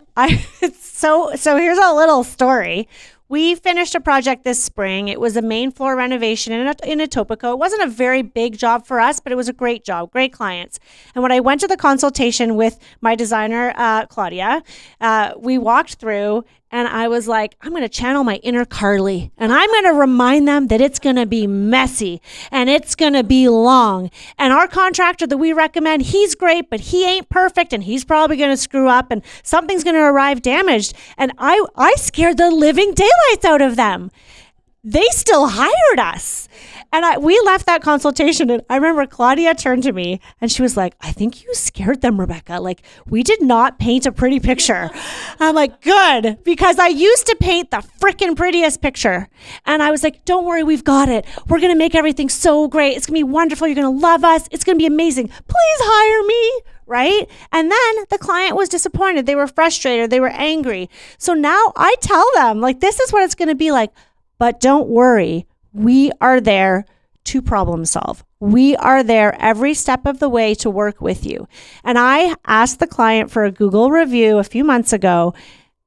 so here's a little story. We finished a project this spring. It was a main floor renovation in Etobicoke. It wasn't a very big job for us, but it was a great job, great clients. And when I went to the consultation with my designer, Claudia, we walked through, and I was like, I'm going to channel my inner Carly, and I'm going to remind them that it's going to be messy, and it's going to be long. And our contractor that we recommend, he's great, but he ain't perfect, and he's probably going to screw up, and something's going to arrive damaged. And I scared the living daylights out of them. They still hired us. And we left that consultation, and I remember Claudia turned to me and she was like, I think you scared them, Rebecca. Like, we did not paint a pretty picture. I'm like, good, because I used to paint the freaking prettiest picture. And I was like, don't worry, we've got it. We're going to make everything so great. It's going to be wonderful. You're going to love us. It's going to be amazing. Please hire me. Right? And then the client was disappointed. They were frustrated. They were angry. So now I tell them, like, this is what it's going to be like. But don't worry, we are there to problem solve. We are there every step of the way to work with you. And I asked the client for a Google review a few months ago,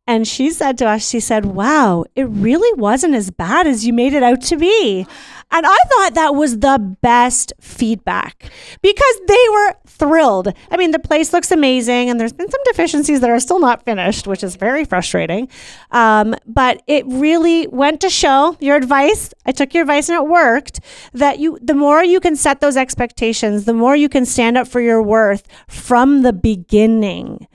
And she said to us, she said, wow, it really wasn't as bad as you made it out to be. And I thought that was the best feedback because they were thrilled. I mean, the place looks amazing and there's been some deficiencies that are still not finished, which is very frustrating. But it really went to show your advice. I took your advice and it worked, that the more you can set those expectations, the more you can stand up for your worth from the beginning.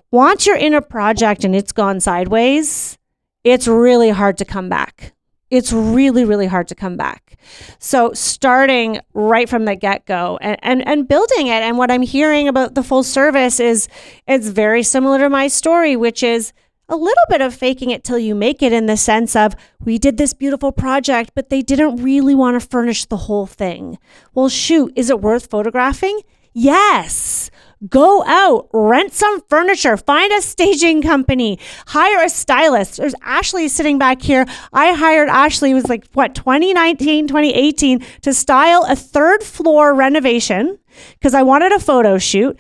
Once you're in a project and it's gone sideways, it's really hard to come back. It's really, really hard to come back. So starting right from the get-go and building it. And what I'm hearing about the full service is it's very similar to my story, which is a little bit of faking it till you make it, in the sense of, we did this beautiful project, but they didn't really want to furnish the whole thing. Well, shoot, is it worth photographing? Yes. Go out, rent some furniture, find a staging company, hire a stylist. There's Ashley sitting back here. I hired Ashley, it was like, 2019, 2018, to style a 3rd floor renovation because I wanted a photo shoot.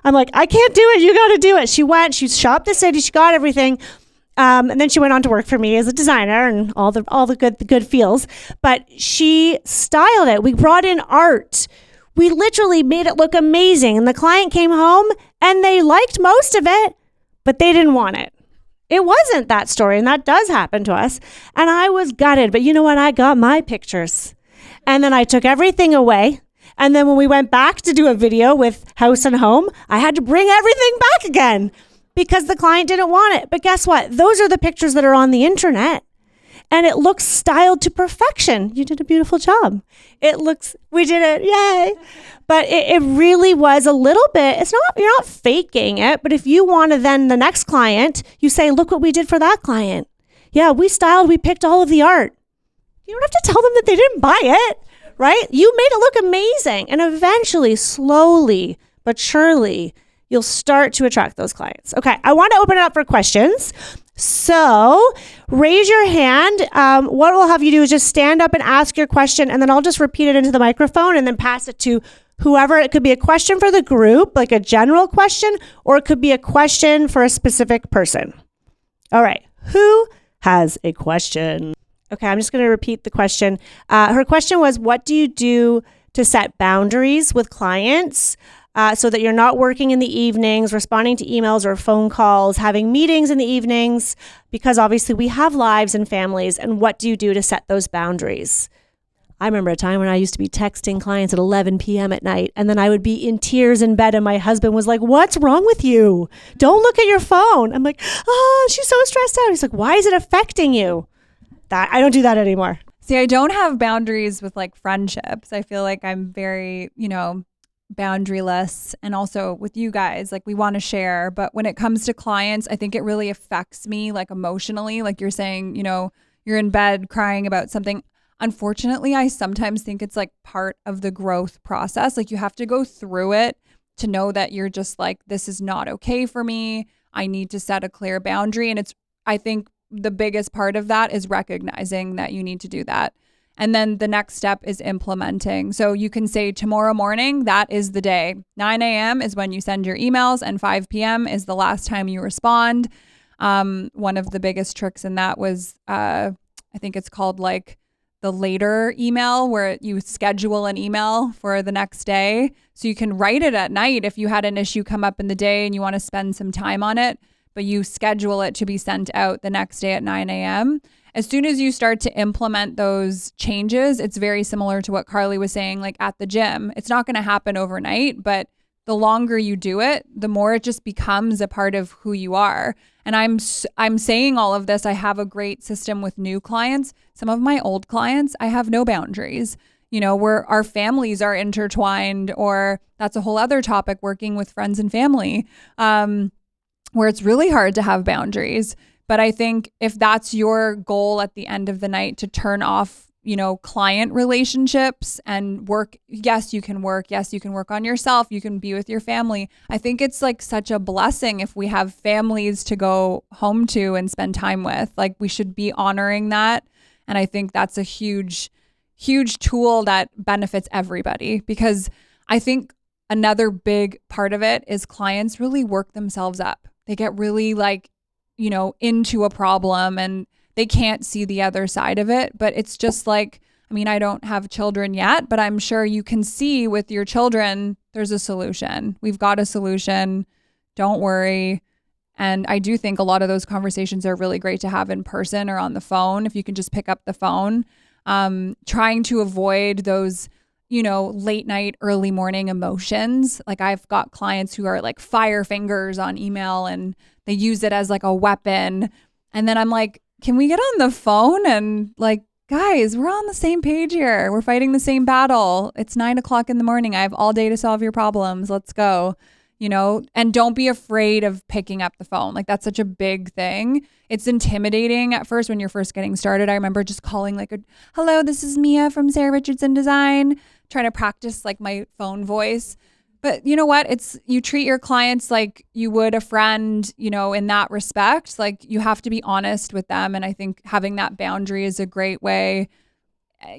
I'm like, I can't do it. You got to do it. She went, she shopped the city, she got everything. And then she went on to work for me as a designer and all the good feels. But she styled it. We brought in art. We literally made it look amazing. And the client came home and they liked most of it, but they didn't want it. It wasn't that story. And that does happen to us. And I was gutted. But you know what? I got my pictures. And then I took everything away. And then when we went back to do a video with House and Home, I had to bring everything back again because the client didn't want it. But guess what? Those are the pictures that are on the internet. And it looks styled to perfection. You did a beautiful job. We did it, yay. But it really was a little bit, you're not faking it, but if you want to then the next client, you say, look what we did for that client. Yeah, we picked all of the art. You don't have to tell them that they didn't buy it, right? You made it look amazing. And eventually, slowly but surely, you'll start to attract those clients. Okay, I want to open it up for questions. So raise your hand. What we'll have you do is just stand up and ask your question, and then I'll just repeat it into the microphone and then pass it to whoever. It could be a question for the group, like a general question, or it could be a question for a specific person. All right. Who has a question? Okay, I'm just going to repeat the question. Her question was, what do you do to set boundaries with clients so that you're not working in the evenings, responding to emails or phone calls, having meetings in the evenings, because obviously we have lives and families, and what do you do to set those boundaries? I remember a time when I used to be texting clients at 11 p.m. at night, and then I would be in tears in bed, and my husband was like, what's wrong with you? Don't look at your phone. I'm like, oh, she's so stressed out. He's like, why is it affecting you? I don't do that anymore. See, I don't have boundaries with like friendships. I feel like I'm very, boundaryless, and also with you guys, like we want to share, but when it comes to clients, I think it really affects me like emotionally. Like you're saying, you're in bed crying about something. Unfortunately, I sometimes think it's like part of the growth process. Like you have to go through it to know that you're just like, this is not okay for me. I need to set a clear boundary. And I think the biggest part of that is recognizing that you need to do that. And then the next step is implementing. So you can say tomorrow morning, that is the day. 9 a.m. is when you send your emails, and 5 p.m. is the last time you respond. One of the biggest tricks in that was, I think it's called like the later email, where you schedule an email for the next day. So you can write it at night if you had an issue come up in the day and you want to spend some time on it, but you schedule it to be sent out the next day at 9 a.m. As soon as you start to implement those changes, it's very similar to what Carly was saying, like at the gym. It's not going to happen overnight, but the longer you do it, the more it just becomes a part of who you are. And I'm saying all of this. I have a great system with new clients. Some of my old clients, I have no boundaries. Where our families are intertwined, or that's a whole other topic, working with friends and family, where it's really hard to have boundaries. But I think if that's your goal at the end of the night, to turn off, client relationships and work, yes, you can work. Yes, you can work on yourself. You can be with your family. I think it's like such a blessing if we have families to go home to and spend time with. Like we should be honoring that. And I think that's a huge, huge tool that benefits everybody, because I think another big part of it is clients really work themselves up. They get really like into a problem and they can't see the other side of it. But it's just like, I mean, I don't have children yet, but I'm sure you can see with your children, there's a solution. We've got a solution. Don't worry. And I do think a lot of those conversations are really great to have in person or on the phone. If you can just pick up the phone, trying to avoid those, late night, early morning emotions. Like I've got clients who are like fire fingers on email and they use it as like a weapon. And then I'm like, can we get on the phone and like, guys, we're on the same page here. We're fighting the same battle. It's 9:00 in the morning. I have all day to solve your problems. Let's go. And don't be afraid of picking up the phone. Like that's such a big thing. It's intimidating at first when you're first getting started. I remember just calling like, hello, this is Mia from Sarah Richardson Design, trying to practice like my phone voice. But you know what? You treat your clients like you would a friend, in that respect. Like you have to be honest with them. And I think having that boundary is a great way,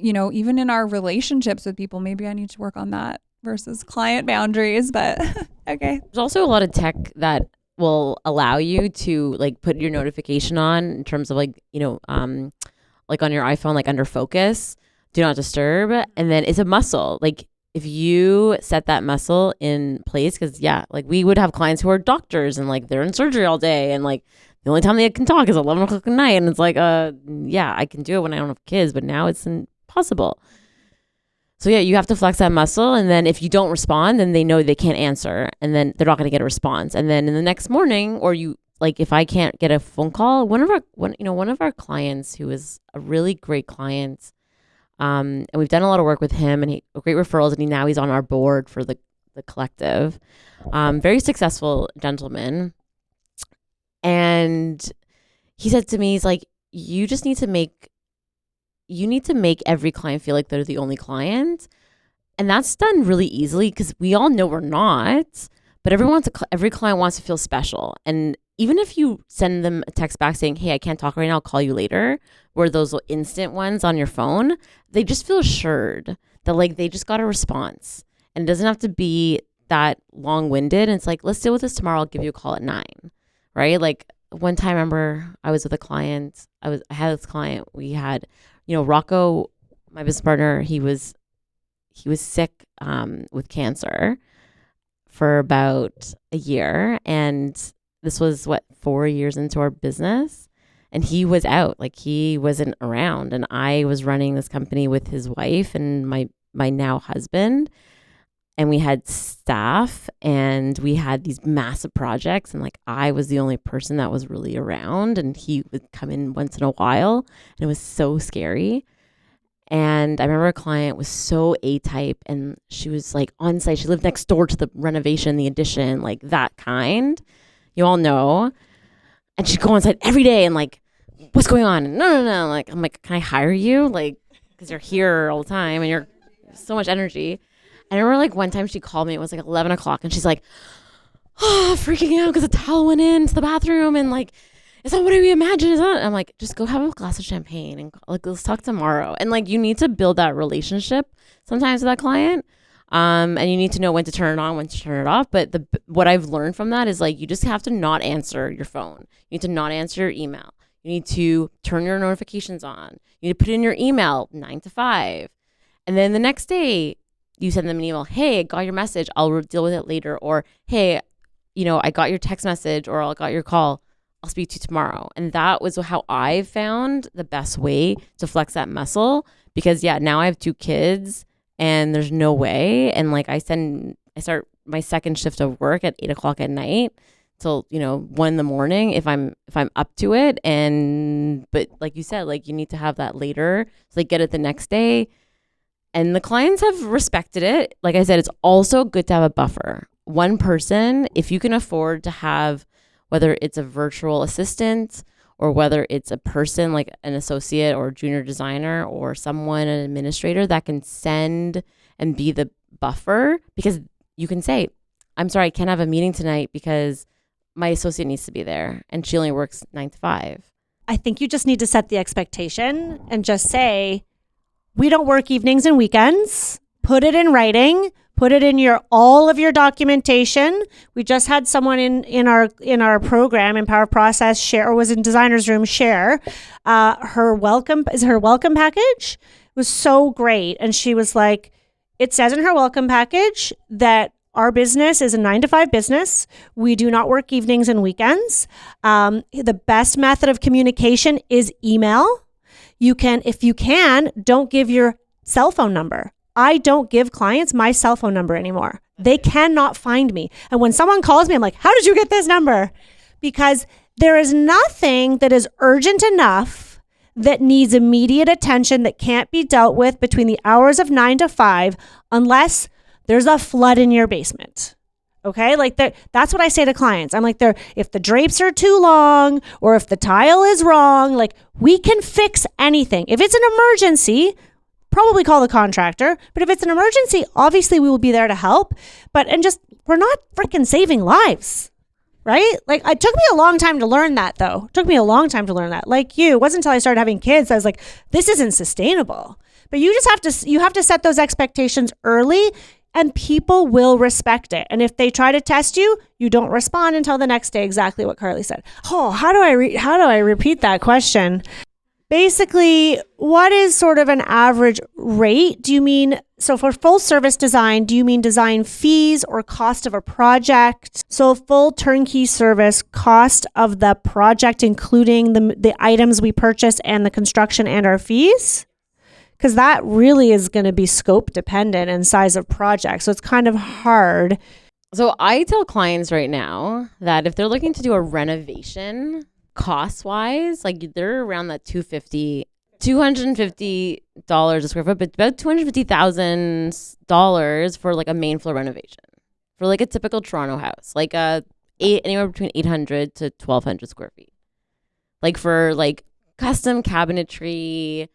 even in our relationships with people. Maybe I need to work on that versus client boundaries, but okay. There's also a lot of tech that will allow you to like put your notification on in terms of like, like on your iPhone, like under focus, do not disturb. And then it's a muscle. Like if you set that muscle in place, because like we would have clients who are doctors and like they're in surgery all day and like the only time they can talk is 11 o'clock at night. And it's like, I can do it when I don't have kids, but now it's impossible. So you have to flex that muscle. And then if you don't respond, then they know they can't answer and then they're not going to get a response. And then in the next morning, or if I can't get a phone call, one of our clients who is a really great client, and we've done a lot of work with him and great referrals. And he's on our board for the collective, very successful gentleman. And he said to me, he's like, you need to make every client feel like they're the only client. And that's done really easily because we all know we're not, but every client wants to feel special. And even if you send them a text back saying, hey, I can't talk right now, I'll call you later, where those instant ones on your phone, they just feel assured that like they just got a response. And it doesn't have to be that long-winded. And it's like, let's deal with this tomorrow. I'll give you a call at 9, right? Like one time, I remember I was with a client. I had this client. We had, Rocco, my business partner, he was sick with cancer for about a year. And this was 4 years into our business. And he was out, like he wasn't around. And I was running this company with his wife and my now husband. And we had staff and we had these massive projects. And like I was the only person that was really around. And he would come in once in a while. And it was so scary. And I remember a client was so A-type and she was like on site. She lived next door to the renovation, the addition, like that kind. You all know. And she'd go on site every day and like, what's going on? And no. Like, I'm like, can I hire you? Like, because you're here all the time and you're so much energy. And I remember like one time she called me, it was like 11 o'clock and she's like, freaking out because a towel went into the bathroom and like, is that what we imagine? I'm like, just go have a glass of champagne and like, let's talk tomorrow. And like, you need to build that relationship sometimes with that client. And you need to know when to turn it on, when to turn it off. But what I've learned from that is like, you just have to not answer your phone. You need to not answer your email. You need to turn your notifications on. You need to put in your email 9 to 5. And then the next day you send them an email. Hey, I got your message. I'll deal with it later. Or, hey, I got your text message or I got your call. I'll speak to you tomorrow. And that was how I found the best way to flex that muscle because now I have 2 kids and there's no way. And like I start my second shift of work at 8 o'clock at night till, 1 in the morning if I'm up to it. But like you said, like you need to have that later. So like get it the next day. And the clients have respected it. Like I said, it's also good to have a buffer. One person, if you can afford to have, whether it's a virtual assistant or whether it's a person like an associate or junior designer or someone, an administrator that can send and be the buffer, because you can say, I'm sorry, I can't have a meeting tonight because my associate needs to be there and she only works 9 to 5. I think you just need to set the expectation and just say, we don't work evenings and weekends. Put it in writing. Put it in all of your documentation. We just had someone in our program in Power Process share, or was in Designer's Room share, her welcome package was so great. And she was like, it says in her welcome package that our business is a 9-to-5 business. We do not work evenings and weekends. The best method of communication is email. If you can, don't give your cell phone number. I don't give clients my cell phone number anymore. They cannot find me. And when someone calls me, I'm like, how did you get this number? Because there is nothing that is urgent enough that needs immediate attention that can't be dealt with between the hours of 9 to 5 unless there's a flood in your basement. Okay? Like that's what I say to clients. I'm like, if the drapes are too long or if the tile is wrong, like we can fix anything. If it's an emergency, probably call the contractor. But if it's an emergency, obviously we will be there to help. We're not freaking saving lives. Right? Like it took me a long time to learn that though. It took me a long time to learn that. Like you, it wasn't until I started having kids I was like, this isn't sustainable. But you have to set those expectations early and people will respect it. And if they try to test you, you don't respond until the next day, exactly what Carly said. Oh, how do I repeat that question? Basically, what is sort of an average rate? Do you mean, so for full service design, do you mean design fees or cost of a project? So full turnkey service, cost of the project, including the items we purchase and the construction and our fees? Because that really is going to be scope dependent and size of project. So it's kind of hard. So I tell clients right now that if they're looking to do a renovation, cost wise, like they're around that $250 a square foot, but about $250,000 for like a main floor renovation for like a typical Toronto house, like anywhere between 800 to 1,200 square feet, like for like custom cabinetry,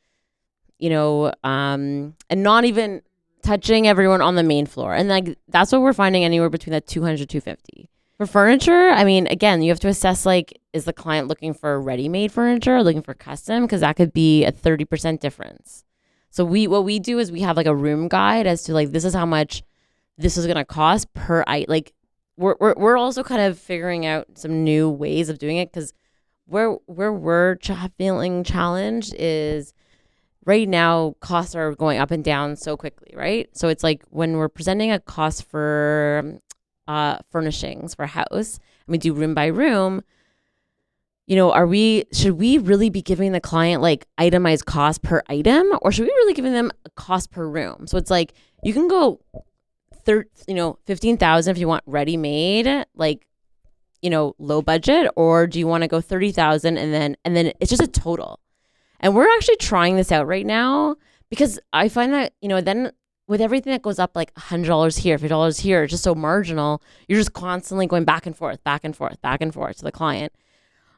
and not even touching everyone on the main floor. And like, that's what we're finding anywhere between that 200, 250. For furniture, I mean, again, you have to assess, like, is the client looking for ready-made furniture or looking for custom? Because that could be a 30% difference. So what we do is we have like a room guide as to like, this is how much this is going to cost per item. Like we're also kind of figuring out some new ways of doing it, because where we're feeling challenged is right now costs are going up and down so quickly, right? So it's like when we're presenting a cost for furnishings for a house and we do room by room, should we really be giving the client like itemized cost per item, or should we really giving them a cost per room? So it's like you can go 15,000 if you want ready made, like low budget, or do you want to go 30,000 and then it's just a total? And we're actually trying this out right now, because I find that then with everything that goes up like $100 here, $50 here, it's just so marginal. You're just constantly going back and forth to the client.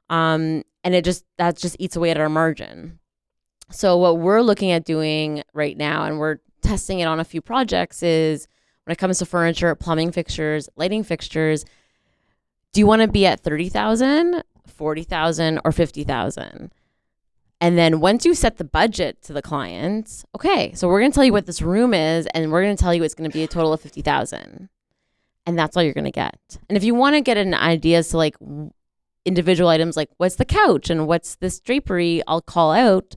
And that just eats away at our margin. So what we're looking at doing right now, and we're testing it on a few projects, is when it comes to furniture, plumbing fixtures, lighting fixtures, do you want to be at 30,000, 40,000, or 50,000? And then once you set the budget to the client, okay, so we're going to tell you what this room is, and we're going to tell you it's going to be a total of 50,000. And that's all you're going to get. And if you want to get an idea as to like individual items, like what's the couch and what's this drapery, I'll call out,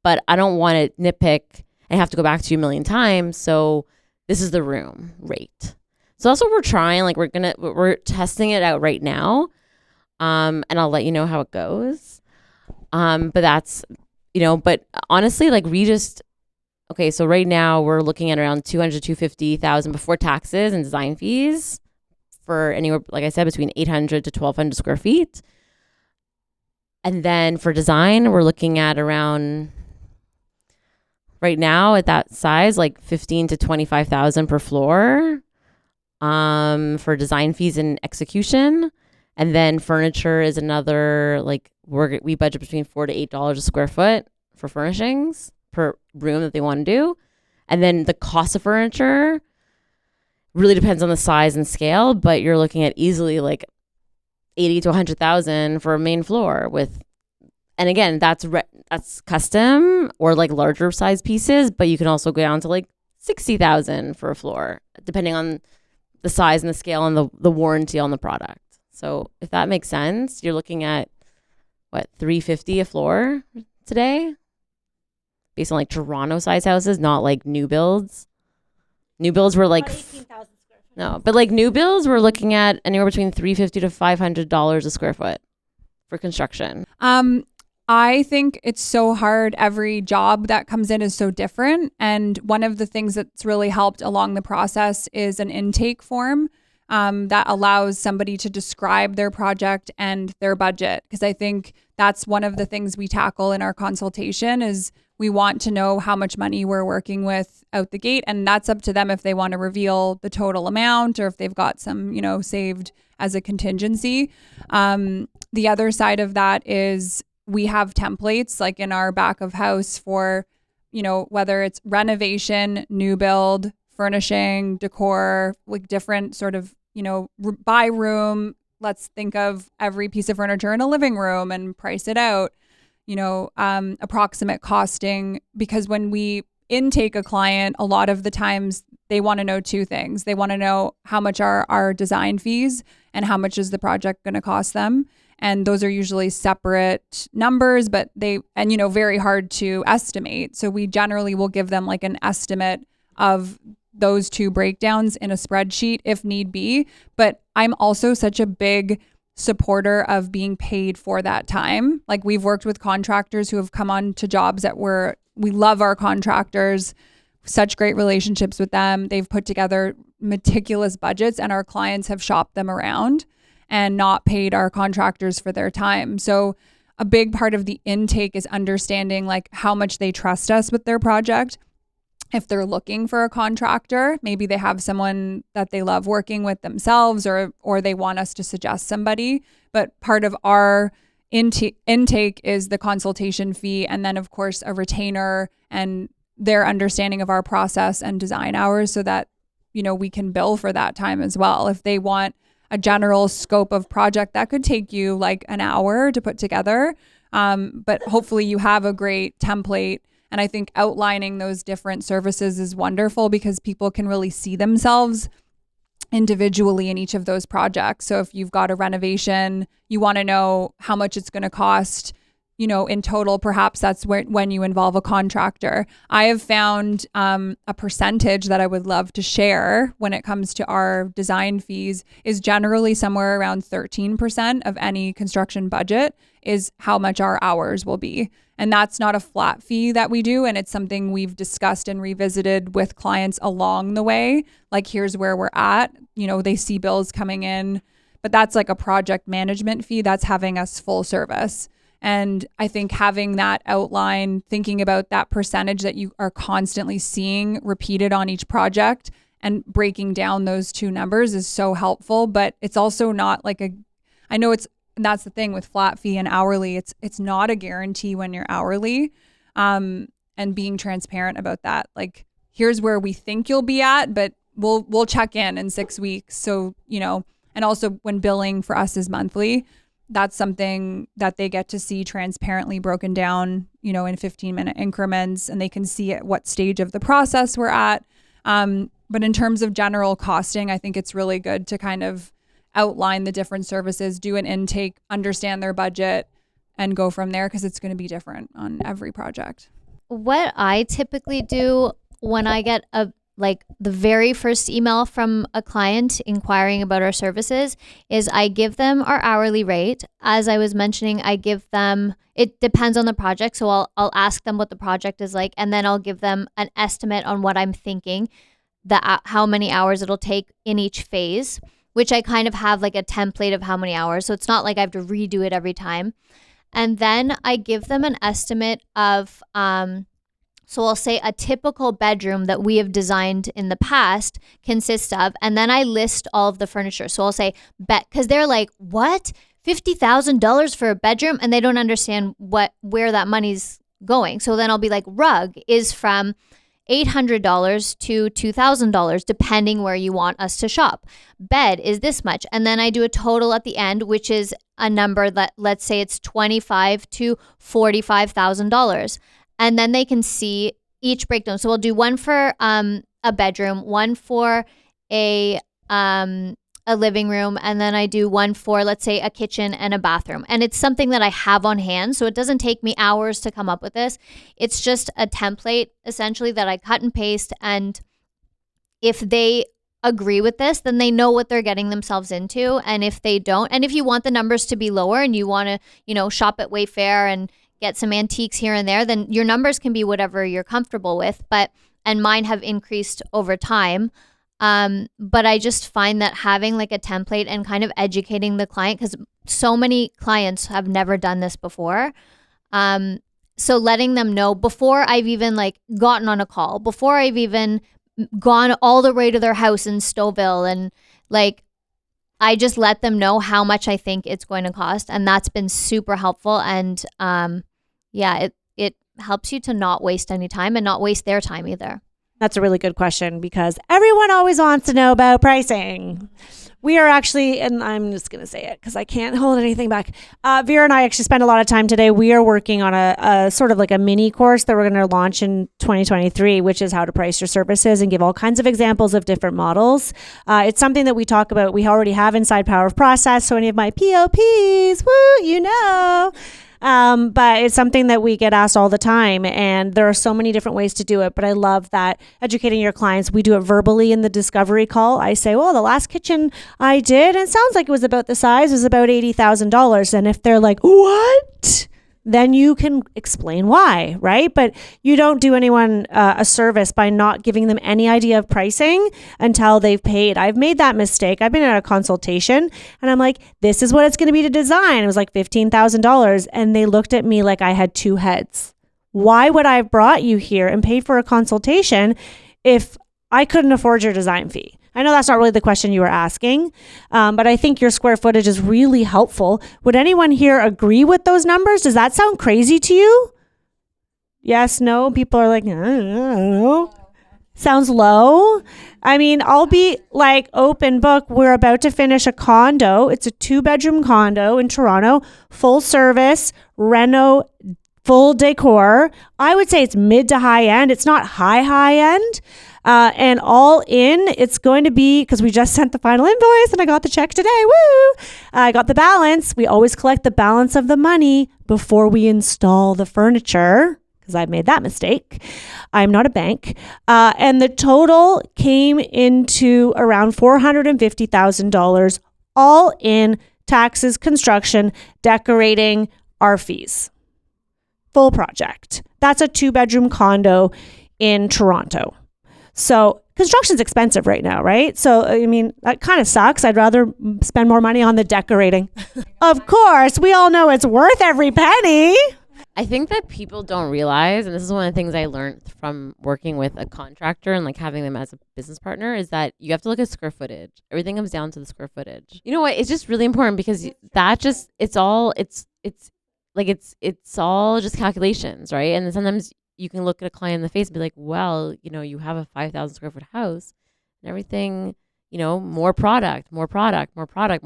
but I don't want to nitpick and have to go back to you a million times. So this is the room rate. So that's what we're trying. Like we're testing it out right now. And I'll let you know how it goes. But that's, but honestly, like so right now we're looking at around 200 to 250,000 before taxes and design fees for anywhere, like I said, between 800 to 1,200 square feet. And then for design, we're looking at around, right now at that size, like 15 to 25,000 per floor, for design fees and execution. And then furniture is another, like we budget between $4 to $8 a square foot for furnishings per room that they want to do. And then the cost of furniture really depends on the size and scale, but you're looking at easily like 80 to 100,000 for a main floor with, and again, that's custom or like larger size pieces, but you can also go down to like $60,000 for a floor, depending on the size and the scale and the warranty on the product. So if that makes sense, you're looking at what, $350 a floor today, based on like Toronto size houses, not like new builds. New builds were like no, but like new builds, we're looking at anywhere between $350 to $500 a square foot for construction. I think it's so hard. Every job that comes in is so different. And one of the things that's really helped along the process is an intake form that allows somebody to describe their project and their budget. Because I think that's one of the things we tackle in our consultation is we want to know how much money we're working with out the gate. And that's up to them if they want to reveal the total amount or if they've got some, saved as a contingency. The other side of that is we have templates like in our back of house for, whether it's renovation, new build, furnishing, decor, like different sort of, by room. Let's think of every piece of furniture in a living room and price it out, approximate costing, because when we intake a client, a lot of the times they want to know two things. They want to know how much are our design fees and how much is the project going to cost them. And those are usually separate numbers, but very hard to estimate. So we generally will give them like an estimate of those two breakdowns in a spreadsheet if need be. But I'm also such a big supporter of being paid for that time. Like we've worked with contractors who have come on to jobs that we love our contractors, such great relationships with them. They've put together meticulous budgets and our clients have shopped them around and not paid our contractors for their time. So a big part of the intake is understanding like how much they trust us with their project. If they're looking for a contractor, maybe they have someone that they love working with themselves or they want us to suggest somebody. But part of our intake is the consultation fee and then of course a retainer and their understanding of our process and design hours so that, we can bill for that time as well. If they want a general scope of project that could take you like an hour to put together. But hopefully you have a great template. And I think outlining those different services is wonderful because people can really see themselves individually in each of those projects. So if you've got a renovation, you want to know how much it's going to cost, in total. Perhaps that's when you involve a contractor. I have found a percentage that I would love to share when it comes to our design fees is generally somewhere around 13% of any construction budget is how much our hours will be. And that's not a flat fee that we do. And it's something we've discussed and revisited with clients along the way. Like, here's where we're at. They see bills coming in, but that's like a project management fee. That's having us full service. And I think having that outline, thinking about that percentage that you are constantly seeing repeated on each project and breaking down those two numbers is so helpful. But it's also not like and that's the thing with flat fee and hourly. It's not a guarantee when you're hourly, and being transparent about that. Like, here's where we think you'll be at, but we'll check in 6 weeks. So, and also when billing for us is monthly, that's something that they get to see transparently broken down, in 15-minute increments, and they can see at what stage of the process we're at. But in terms of general costing, I think it's really good to kind of outline the different services, do an intake, understand their budget, and go from there because it's going to be different on every project. What I typically do when I get the very first email from a client inquiring about our services is I give them our hourly rate. As I was mentioning, I give them, it depends on the project. So I'll ask them what the project is like, and then I'll give them an estimate on what I'm thinking, how many hours it'll take in each phase, which I kind of have like a template of how many hours. So it's not like I have to redo it every time. And then I give them an estimate of, so I'll say a typical bedroom that we have designed in the past consists of, and then I list all of the furniture. So I'll say, because they're like, what? $50,000 for a bedroom? And they don't understand where that money's going. So then I'll be like, rug is from $800 to $2,000, depending where you want us to shop. Bed is this much. And then I do a total at the end, which is a number that, let's say it's $25,000 to $45,000. And then they can see each breakdown. So we'll do one for a bedroom, one for a living room, and then I do one for, let's say, a kitchen and a bathroom. And it's something that I have on hand, so it doesn't take me hours to come up with this. It's just a template essentially that I cut and paste, and if they agree with this, then they know what they're getting themselves into. And if they don't, and if you want the numbers to be lower and you want to, shop at Wayfair and get some antiques here and there, then your numbers can be whatever you're comfortable with. And mine have increased over time. But I just find that having like a template and kind of educating the client, because so many clients have never done this before. So letting them know before I've even like gotten on a call, before I've even gone all the way to their house in Stouffville, and like I just let them know how much I think it's going to cost, and that's been super helpful. And it helps you to not waste any time and not waste their time either. That's a really good question because everyone always wants to know about pricing. We are actually, and I'm just going to say it because I can't hold anything back. Vera and I actually spent a lot of time today. We are working on a sort of like a mini course that we're going to launch in 2023, which is how to price your services and give all kinds of examples of different models. It's something that we talk about. We already have inside Power of Process. So any of my POPs, woo, but it's something that we get asked all the time, and there are so many different ways to do it. But I love that educating your clients. We do it verbally in the discovery call. I say, well, the last kitchen I did, and it sounds like it was about the size, was about $80,000. And if they're like, what? Then you can explain why, right? But you don't do anyone a service by not giving them any idea of pricing until they've paid. I've made that mistake. I've been at a consultation and I'm like, this is what it's going to be to design. It was like $15,000. And they looked at me like I had two heads. Why would I have brought you here and paid for a consultation if I couldn't afford your design fee? I know that's not really the question you were asking, but I think your square footage is really helpful. Would anyone here agree with those numbers? Does that sound crazy to you? Yes, no? People are like, I don't know. Sounds low. I mean, I'll be like open book. We're about to finish a condo. It's a 2-bedroom condo in Toronto, full service, reno, full decor. I would say it's mid to high end. It's not high end. And all in, it's going to be, because we just sent the final invoice and I got the check today. Woo! I got the balance. We always collect the balance of the money before we install the furniture, because I've made that mistake. I'm not a bank. And the total came into around $450,000, all in taxes, construction, decorating, our fees. Full project. That's a 2-bedroom condo in Toronto. So construction's expensive right now, right? So, I mean, that kind of sucks. I'd rather spend more money on the decorating. Of course, we all know it's worth every penny. I think that people don't realize, and this is one of the things I learned from working with a contractor and like having them as a business partner, is that you have to look at square footage. Everything comes down to the square footage. You know what? It's just really important because that just, it's all just calculations, right? And then sometimes you can look at a client in the face and be like, well, you have a 5,000 square foot house and everything, more product, more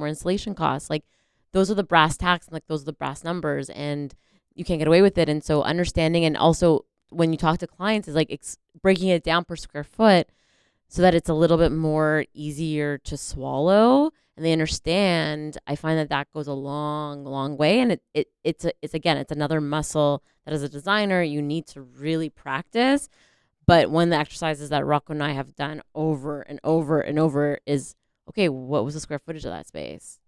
installation costs. Like those are the brass tacks and like those are the brass numbers, and you can't get away with it. And so understanding, and also when you talk to clients, is like breaking it down per square foot so that it's a little bit more easier to swallow and they understand. I find that goes a long way. And it's another muscle that as a designer, you need to really practice. But one of the exercises that Rocco and I have done over and over and over is, okay, what was the square footage of that space?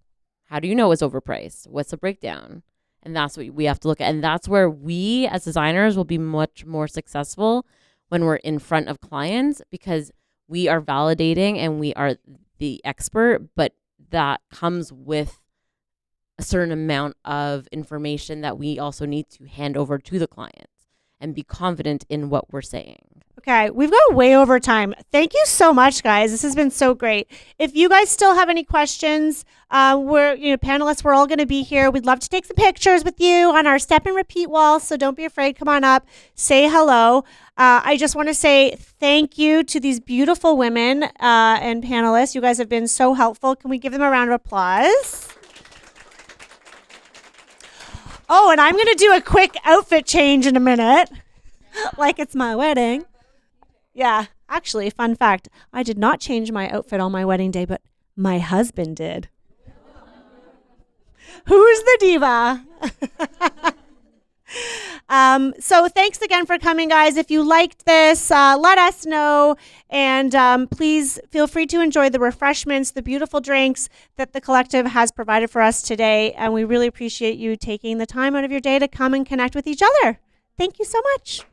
How do you know it's overpriced? What's the breakdown? And that's what we have to look at. And that's where we as designers will be much more successful when we're in front of clients, because we are validating and we are the expert, but that comes with a certain amount of information that we also need to hand over to the client and be confident in what we're saying. Okay, we've got way over time. Thank you so much, guys. This has been so great. If you guys still have any questions, panelists, we're all going to be here. We'd love to take some pictures with you on our step and repeat wall, so don't be afraid. Come on up, say hello. I just want to say thank you to these beautiful women and panelists. You guys have been so helpful. Can we give them a round of applause? Oh, and I'm going to do a quick outfit change in a minute, like it's my wedding. Yeah. Actually, fun fact, I did not change my outfit on my wedding day, but my husband did. Who's the diva? So thanks again for coming, guys. If you liked this, let us know. And please feel free to enjoy the refreshments, the beautiful drinks that the collective has provided for us today. And we really appreciate you taking the time out of your day to come and connect with each other. Thank you so much.